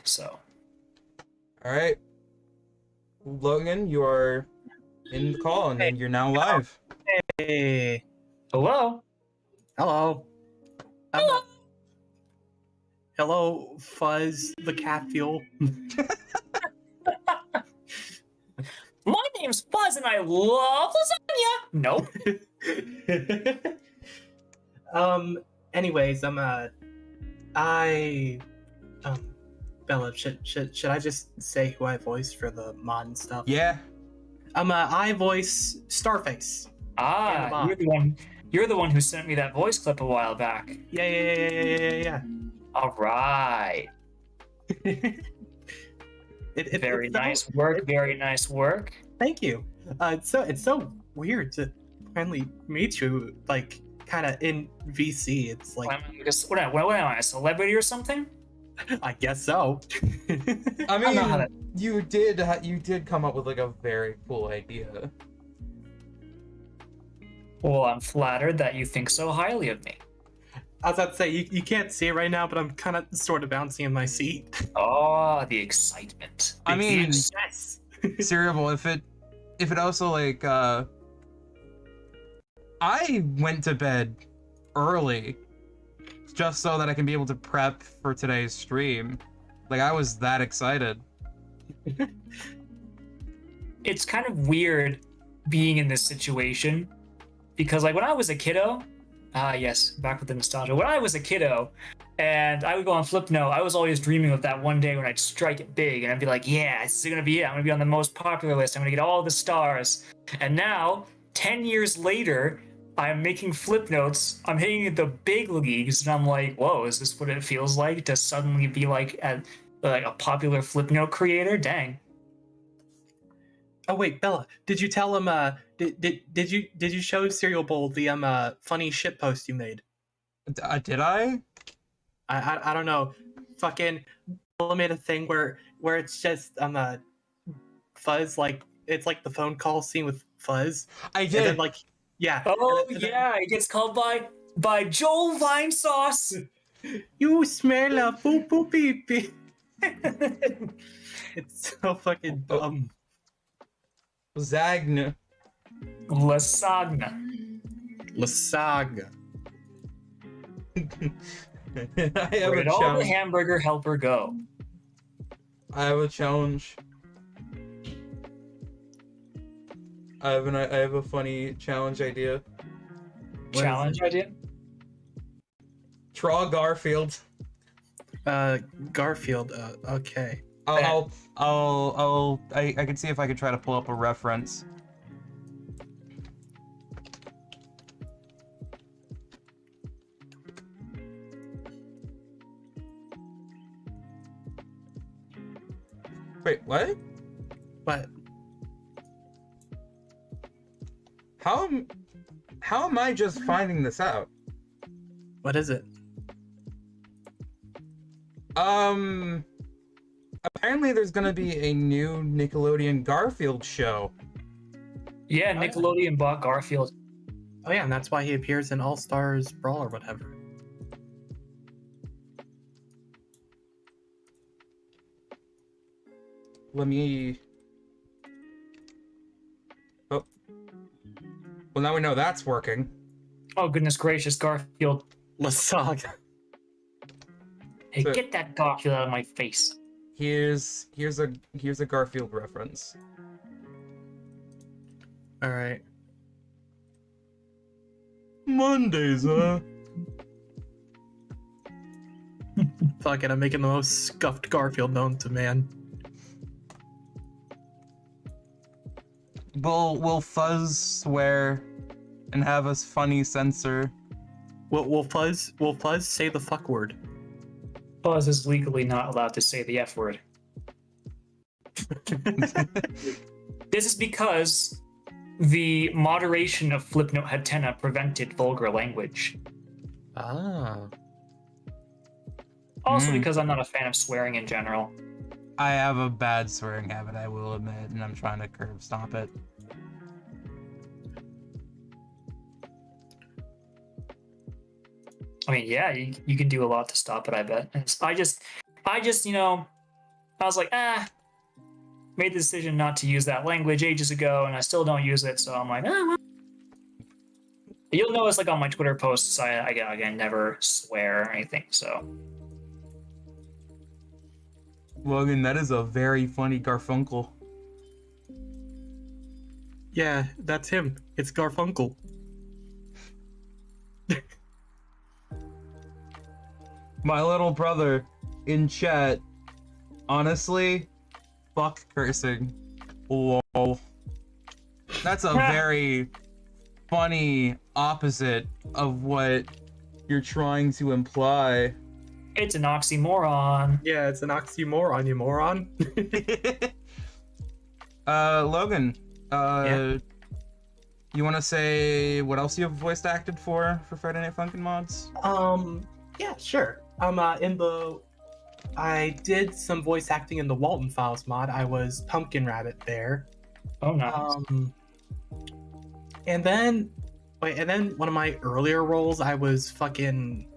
So. Alright. Logan, you are in the call, and then you're now live. Hey. Hello. Hello. Hello, Fuzz the cat fuel. My name's Fuzz and I love lasagna. Nope. Anyways, Bella, should I just say who I voiced for the mod and stuff? Yeah. I voice Starface. Ah, you're the one who sent me that voice clip a while back. Yeah. All right. Very nice work. Very nice work. Thank you. It's so weird to finally meet you, like, kind of in VC. It's like, What am I, a celebrity or something? I guess so. I mean, you did come up with like a very cool idea. Well, I'm flattered that you think so highly of me. I was about to say, you can't see it right now, but I'm kind of sort of bouncing in my seat. Oh, the excitement. I mean, Yes. Cerealbowl, if it also like I went to bed early just so that I can be able to prep for today's stream. Like, I was that excited. It's kind of weird being in this situation because, like, when I was a kiddo, yes, back with the nostalgia. When I was a kiddo and I would go on Flipnote, I was always dreaming of that one day when I'd strike it big and I'd be like, yeah, this is going to be it. I'm going to be on the most popular list. I'm going to get all the stars. And now, 10 years later, I'm making Flipnotes. I'm hitting the big leagues, and I'm like, whoa, is this what it feels like to suddenly be like a popular Flipnote creator? Dang. Oh wait, Bella, did you tell him? Did you show Cereal Bowl the funny shit post you made? Did I? I don't know. Fucking Bella made a thing where it's just Fuzz, like it's like the phone call scene with Fuzz. I did. And then, like, yeah. Oh and then, yeah, he gets called by Joel Vine Sauce. You smell a poo poo pee pee. It's so fucking dumb. Zagna. Lasagna. Lasaga. I have Where'd a all the challenge. hamburger helper go? I have a challenge. I have a funny challenge idea. Challenge idea? Draw Garfield. Garfield. Okay. I can see if I could try to pull up a reference. Wait, what? What? How am I just finding this out? What is it? Apparently there's gonna be a new Nickelodeon Garfield show. Yeah, Nickelodeon bought Garfield. Oh yeah, and that's why he appears in All Stars Brawl or whatever. Let me... Oh. Well, now we know that's working. Oh, goodness gracious, Garfield. Lasaga. Hey, So- get that Garfield out of my face. Here's a Garfield reference. All right. Mondays, huh? Fuck it, I'm making the most scuffed Garfield known to man. Will Fuzz swear and have a funny censor? Will Fuzz say the fuck word? Fuzz is legally not allowed to say the F word. This is because the moderation of Flipnote Hatena prevented vulgar language. Ah. Also because I'm not a fan of swearing in general. I have a bad swearing habit, I will admit, and I'm trying to curb stomp it. I mean, yeah, you can do a lot to stop it, I bet. And I just, you know, I was like, made the decision not to use that language ages ago, and I still don't use it, so I'm like, well. You'll notice, like, on my Twitter posts, I never swear or anything, so. Logan, that is a very funny Garfunkel. Yeah, that's him. It's Garfunkel. My little brother in chat, honestly, fuck cursing. Whoa. That's a very funny opposite of what you're trying to imply. It's an oxymoron. Yeah, it's an oxymoron, you moron. Logan, Yeah. you want to say what else you have voiced acted for Friday Night Funkin' Mods? Yeah, sure. I did some voice acting in the Walton Files mod. I was Pumpkin Rabbit there. Oh, nice. And then one of my earlier roles, I was fucking.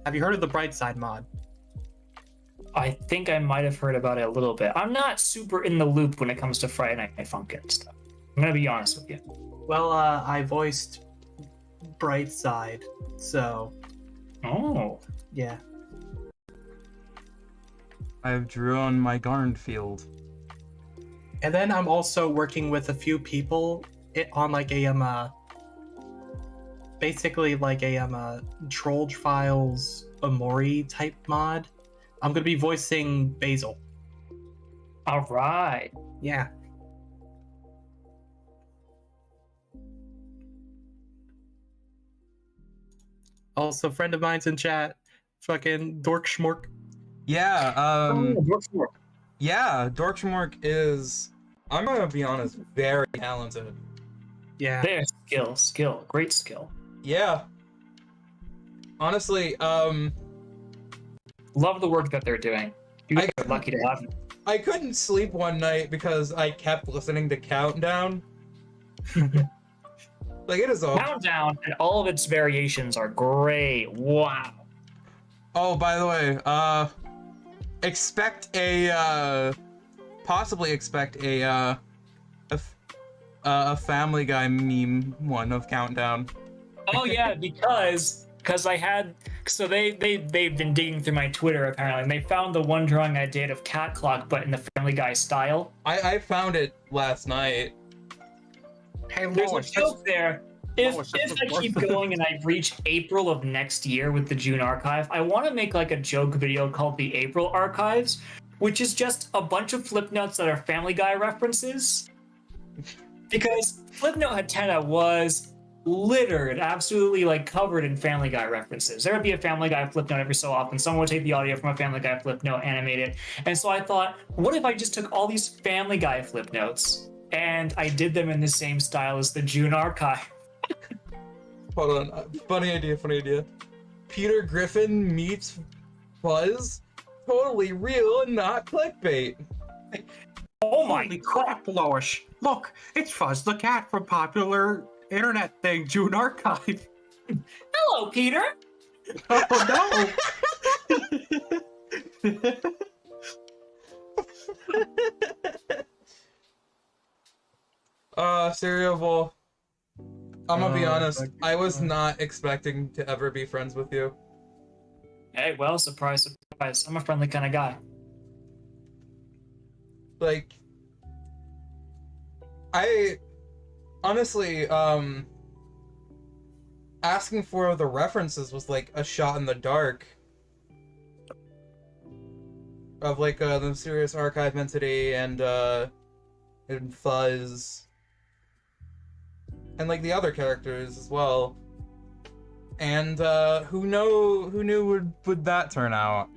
Have you heard of the Brightside mod? I think I might have heard about it a little bit. I'm not super in the loop when it comes to Friday Night Funkin' stuff. I'm gonna be honest with you. Well, I voiced Brightside, so Oh. yeah. I've drawn my garden field. And then I'm also working with a few people on like a basically like a Troll Files Amori type mod. I'm gonna be voicing Basil. All right. Yeah. Also, friend of mine's in chat. Fucking Dork Schmork. Yeah, Brookshore. yeah, Dorkshmork is, I'm gonna be honest, very talented. Yeah. There's skill, great skill. Yeah. Honestly, Love the work that they're doing. You guys are lucky to have them. I couldn't sleep one night because I kept listening to Countdown. Like, it is all. Countdown and all of its variations are great. Wow. Oh, by the way, possibly expect a Family Guy meme one of Countdown. Oh yeah, because I had they've been digging through my Twitter apparently, and they found the one drawing I did of Cat Clock, but in the Family Guy style. I found it last night. Hey, There's a Lois, joke there. If Lois, I keep going and I reach April of next year with the June archive, I want to make like a joke video called the April Archives, which is just a bunch of flip notes that are Family Guy references. Because Flipnote Hatena was littered, absolutely like covered in Family Guy references. There would be a Family Guy flip note every so often. Someone would take the audio from a Family Guy flip note, animate it. And so I thought, what if I just took all these Family Guy flip notes and I did them in the same style as the June archive? Hold on, funny idea. Peter Griffin meets Fuzz? Totally real and not clickbait. Oh my Holy crap, Lois. Look, it's Fuzz the cat from popular internet thing, June Archive. Hello, Peter. Oh no! Cereal Bowl. I'm gonna be honest, fuck. I was not expecting to ever be friends with you. Hey, well, surprise, surprise. I'm a friendly kind of guy. Like, I honestly, asking for the references was like a shot in the dark of like the Serious Archive entity and Fuzz and like the other characters as well. And who knew would that turn out?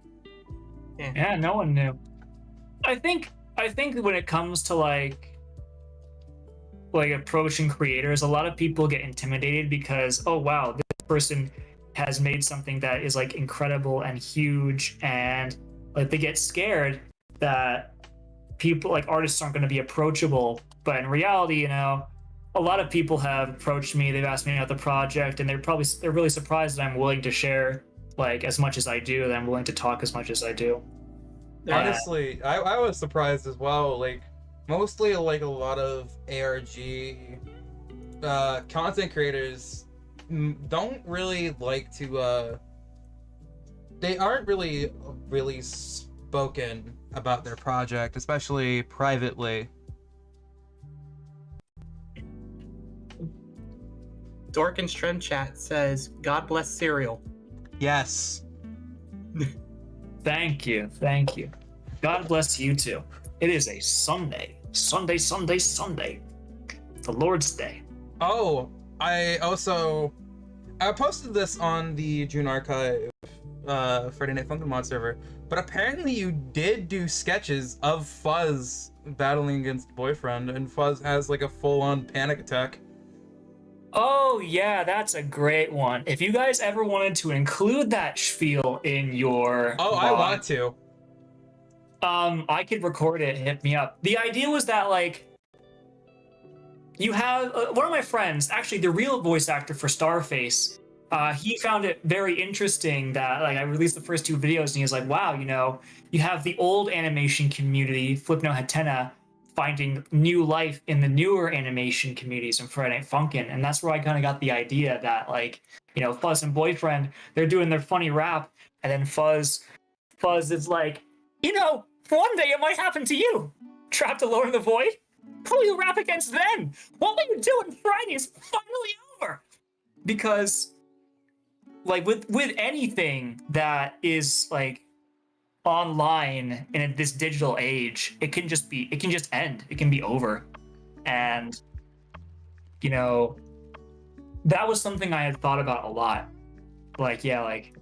Yeah, no one knew. I think when it comes to like approaching creators, a lot of people get intimidated because, oh wow, this person has made something that is like incredible and huge, and like they get scared that people like artists aren't going to be approachable. But in reality, you know, a lot of people have approached me, they've asked me about the project, and they're really surprised that I'm willing to share like as much as I do, that I'm willing to talk as much as I do. Honestly, I was surprised as well. Like, mostly like a lot of ARG content creators don't really like to they aren't really spoken about their project, especially privately. Dork and Strem Chat says, God bless cereal. Yes. Thank you. God bless you too. It is a Sunday. Sunday. The Lord's Day. Oh, I posted this on the June Archive Friday Night Funkin' Mod server, but apparently you did do sketches of Fuzz battling against Boyfriend, and Fuzz has like a full-on panic attack. Oh yeah, that's a great one. If you guys ever wanted to include that spiel in your I want to. I could record it. Hit me up. The idea was that like you have one of my friends, actually the real voice actor for Starface. He found it very interesting that like I released the first 2 videos, and he was like, "Wow, you know, you have the old animation community, Flipnote Hatena, finding new life in the newer animation communities in Friday Night Funkin'," and that's where I kind of got the idea that like, you know, Fuzz and Boyfriend, they're doing their funny rap, and then Fuzz is like You know, one day it might happen to you. Trapped alone in the void? Who will you rap against then? What will you do when Friday is finally over? Because, like, with anything that is, like, online in this digital age, it can just end. It can be over. And, you know, that was something I had thought about a lot. Like, yeah, like,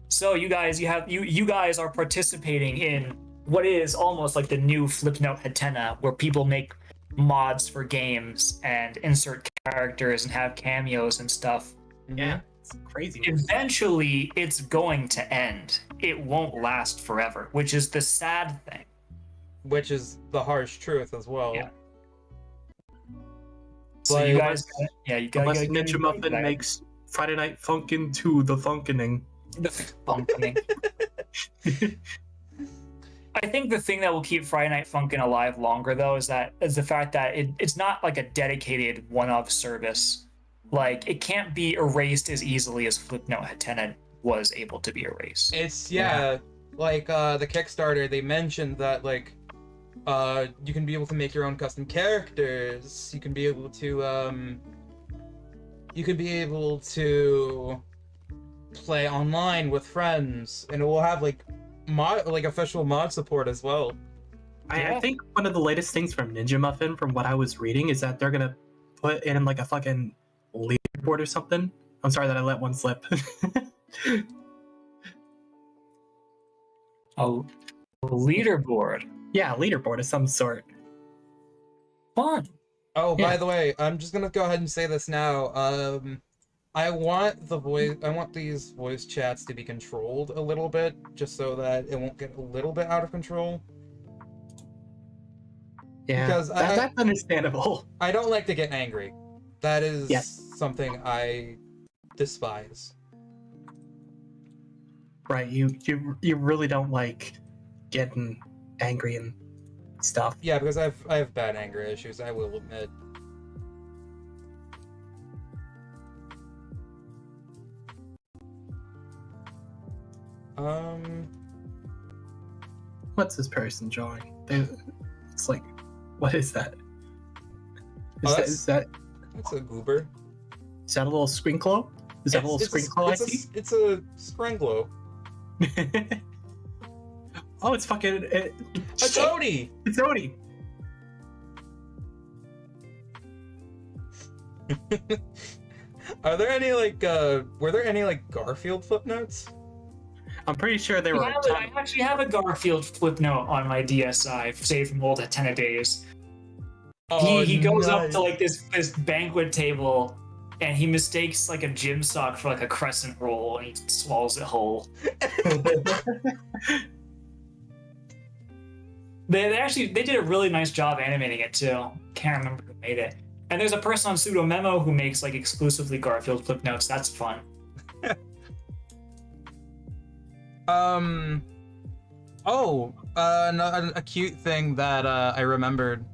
so you guys are participating in what is almost like the new Flipnote Hatena, where people make mods for games and insert characters and have cameos and stuff. Yeah, it's crazy. Eventually, it's going to end. It won't last forever, which is the sad thing. Which is the harsh truth as well. Yeah. So Like, you guys, you Unless gotta Ninja Muffin makes Friday Night Funkin' 2 the Funkening. the funkening. I think the thing that will keep Friday Night Funkin' alive longer, though, is the fact that it's not like a dedicated one-off service. Like, it can't be erased as easily as Flipnote Hatena was able to be erased. It's like the Kickstarter, they mentioned that like you can be able to make your own custom characters. You can be able to play online with friends, and it will have like official mod support as well. I think one of the latest things from Ninja Muffin, from what I was reading, is that they're gonna put in like a fucking leaderboard or something. I'm sorry that I let one slip. A leaderboard. Yeah, a leaderboard of some sort. Fun. Oh, Yeah. by the way, I'm just gonna go ahead and say this now. I want these voice chats to be controlled a little bit, just so that it won't get a little bit out of control. Yeah, Because that's understandable. I don't like to get angry. That is Yes. something I despise. Right, you really don't like getting angry and stuff. Yeah, because I have bad anger issues, I will admit. What's this person drawing? It's like, what is that? Is that That's a goober. a little sprinkle? Is that a little sprinkle I see? It's a Scranglo. Oh, it's fucking... A Toady! It's Odie! Are there any were there any Garfield footnotes? I'm pretty sure they were... I actually have a Garfield flip note on my DSi, saved from old Hatena days. He goes up to like this banquet table, and he mistakes like a gym sock for like a crescent roll, and he swallows it whole. They did a really nice job animating it too. Can't remember who made it. And there's a person on Pseudo Memo who makes like exclusively Garfield flip notes. That's fun. A cute thing that I remembered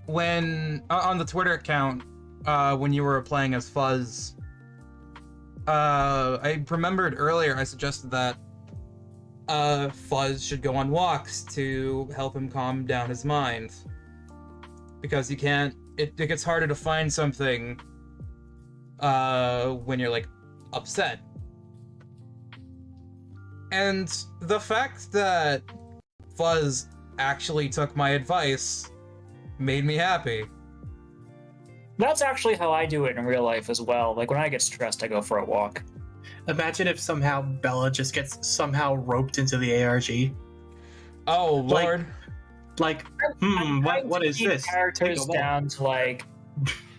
when on the Twitter account when you were playing as Fuzz. I remembered earlier I suggested that Fuzz should go on walks to help him calm down his mind, because it gets harder to find something when you're like upset. And the fact that Fuzz actually took my advice made me happy. That's actually how I do it in real life as well. Like when I get stressed, I go for a walk. Imagine if somehow Bella just gets somehow roped into the ARG. Oh, Lord. What is this? Characters down to like...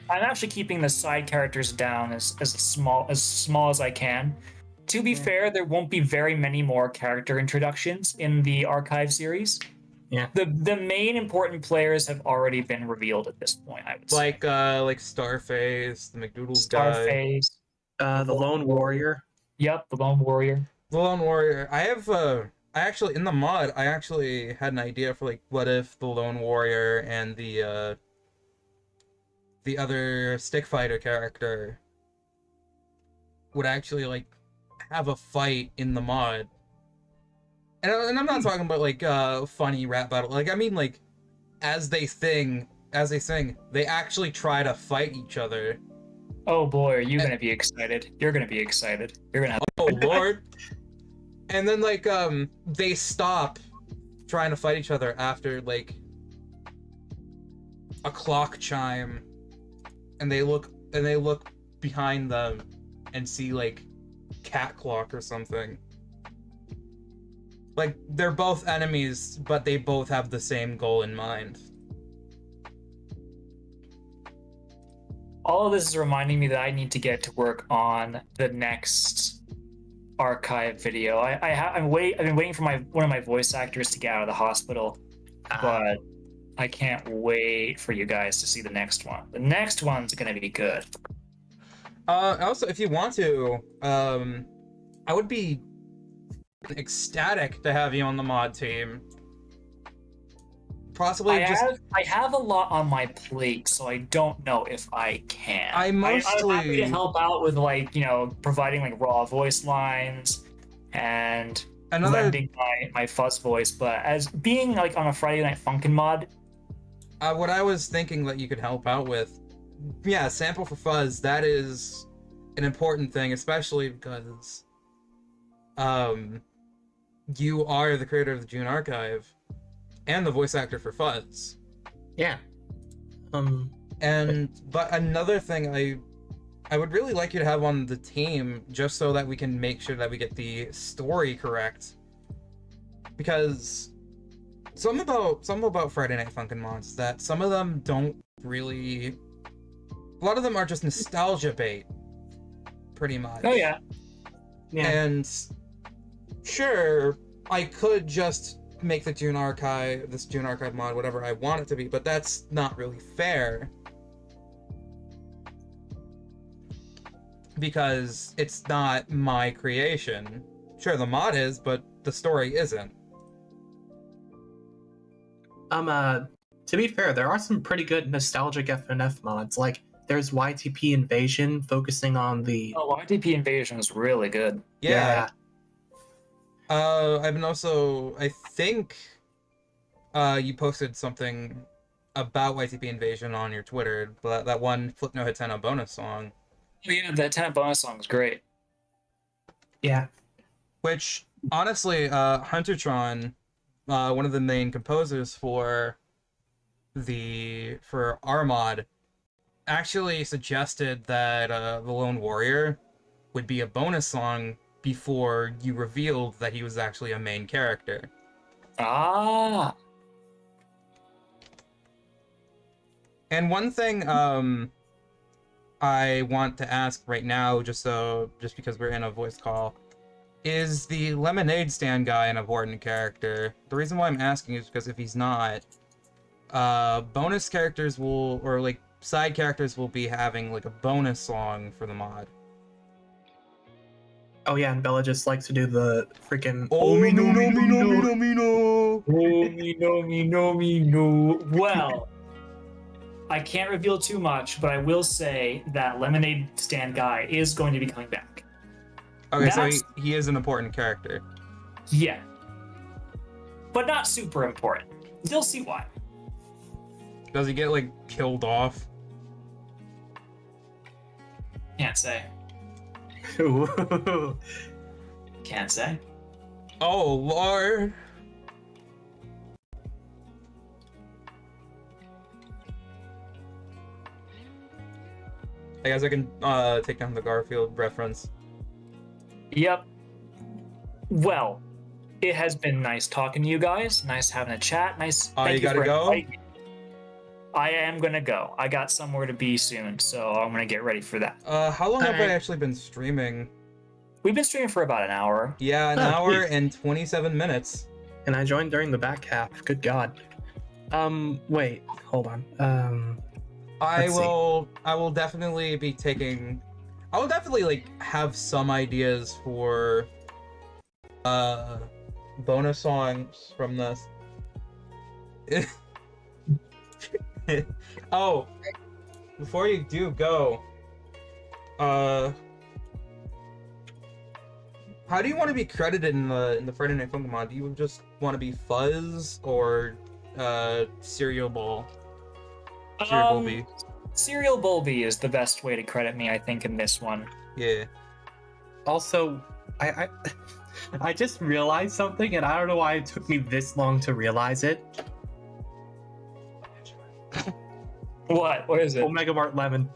I'm actually keeping the side characters down as small as I can. To be fair, there won't be very many more character introductions in the Archive series. Yeah. The main important players have already been revealed at this point, I would say. Like Starface, the McDoodles guy. Starface. The Lone Warrior. Yep, the Lone Warrior. The Lone Warrior. I actually, in the mod, I actually had an idea for like, what if the Lone Warrior and the other stick fighter character would actually like have a fight in the mod. and I'm not talking about like funny rap battle. Like I mean like as they sing, they actually try to fight each other. Oh boy, are you gonna be excited? You're gonna be excited. You're gonna have. Oh lord. And then like they stop trying to fight each other after like a clock chime, and they look behind them and see like cat clock or something. Like they're both enemies, but they both have the same goal in mind. All of this is reminding me that I need to get to work on the next archive video. I've been waiting for one of my voice actors to get out of the hospital, but I can't wait for you guys to see the next one. The next one's gonna be good. Also, if you want to, I would be ecstatic to have you on the mod team. Possibly I have a lot on my plate, so I don't know if I can. I'm happy to help out with like, you know, providing like raw voice lines and lending my Fuzz voice, but as being like on a Friday Night Funkin' mod. What I was thinking that you could help out with, yeah, sample for Fuzz, that is an important thing, especially because you are the creator of the June Archive and the voice actor for Fuzz. Yeah. But another thing I would really like you to have on the team, just so that we can make sure that we get the story correct. Because something about Friday Night Funkin' mods that some of them don't really. A lot of them are just nostalgia bait, pretty much. Oh yeah. Yeah. And sure, I could just make this June Archive mod whatever I want it to be, but that's not really fair. Because it's not my creation. Sure, the mod is, but the story isn't. To be fair, there are some pretty good nostalgic FNF mods. Like, there's YTP Invasion, focusing on the... Oh, YTP Invasion is really good. Yeah. I've been also... I think you posted something about YTP Invasion on your Twitter, but that one Flip No Hitena bonus song. Oh yeah, that 10 bonus song is great. Yeah. Which, honestly, Huntertron, one of the main composers for our mod, actually suggested that The Lone Warrior would be a bonus song before you revealed that he was actually a main character. Ah. And one thing I want to ask right now, just because we're in a voice call, is the lemonade stand guy an important character? The reason why I'm asking is because if he's not, bonus characters or like side characters will be having like a bonus song for the mod. Oh yeah, and Bella just likes to do the freaking no. Well, I can't reveal too much, but I will say that Lemonade Stand Guy is going to be coming back. Okay, so he is an important character. Yeah. But not super important. You'll see why. Does he get, like, killed off? Can't say. Can't say. Oh, Lord. I guess I can take down the Garfield reference. Yep. Well, it has been nice talking to you guys. Nice having a chat. Nice. Oh, you gotta go? I am gonna go. I got somewhere to be soon, so I'm gonna get ready for that. How long have I actually been streaming? We've been streaming for about an hour. Yeah, an hour and 27 minutes. And I joined during the back half. Good God. Wait, hold on. I will definitely be taking. I will definitely like have some ideas for bonus songs from this. Oh, before you do go, How do you want to be credited in the Friday Night Funkin' mod? Do you just want to be Fuzz or CerealBowlby? CerealBowlby is the best way to credit me, I think, in this one. Yeah. Also, I I just realized something, and I don't know why it took me this long to realize it. What? What is it? Omega Mart Lemon.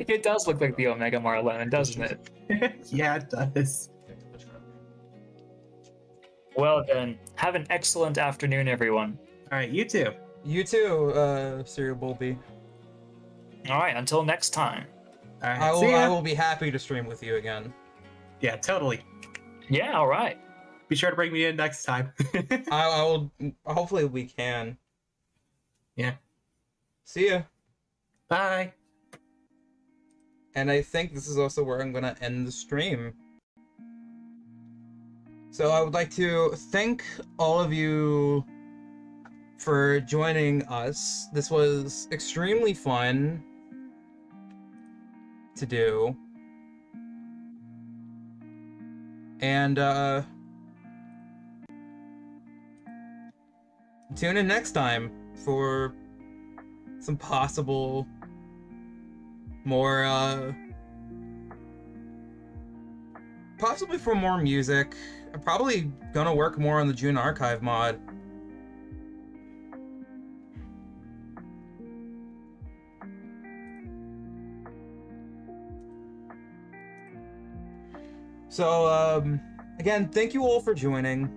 It does look like the Omega Mart Lemon, doesn't it? Yeah, it does. Well then, have an excellent afternoon, everyone. All right, you too. You too, CerealBowlby. All right, until next time. All right, I see ya. will be happy to stream with you again. Yeah, totally. Yeah, all right. Be sure to bring me in next time. I will. Hopefully, we can. Yeah. See ya. Bye. And I think this is also where I'm gonna end the stream. So I would like to thank all of you for joining us. This was extremely fun to do. And tune in next time for some possible more possibly for more music. I'm probably gonna work more on the June Archive mod. So again, thank you all for joining.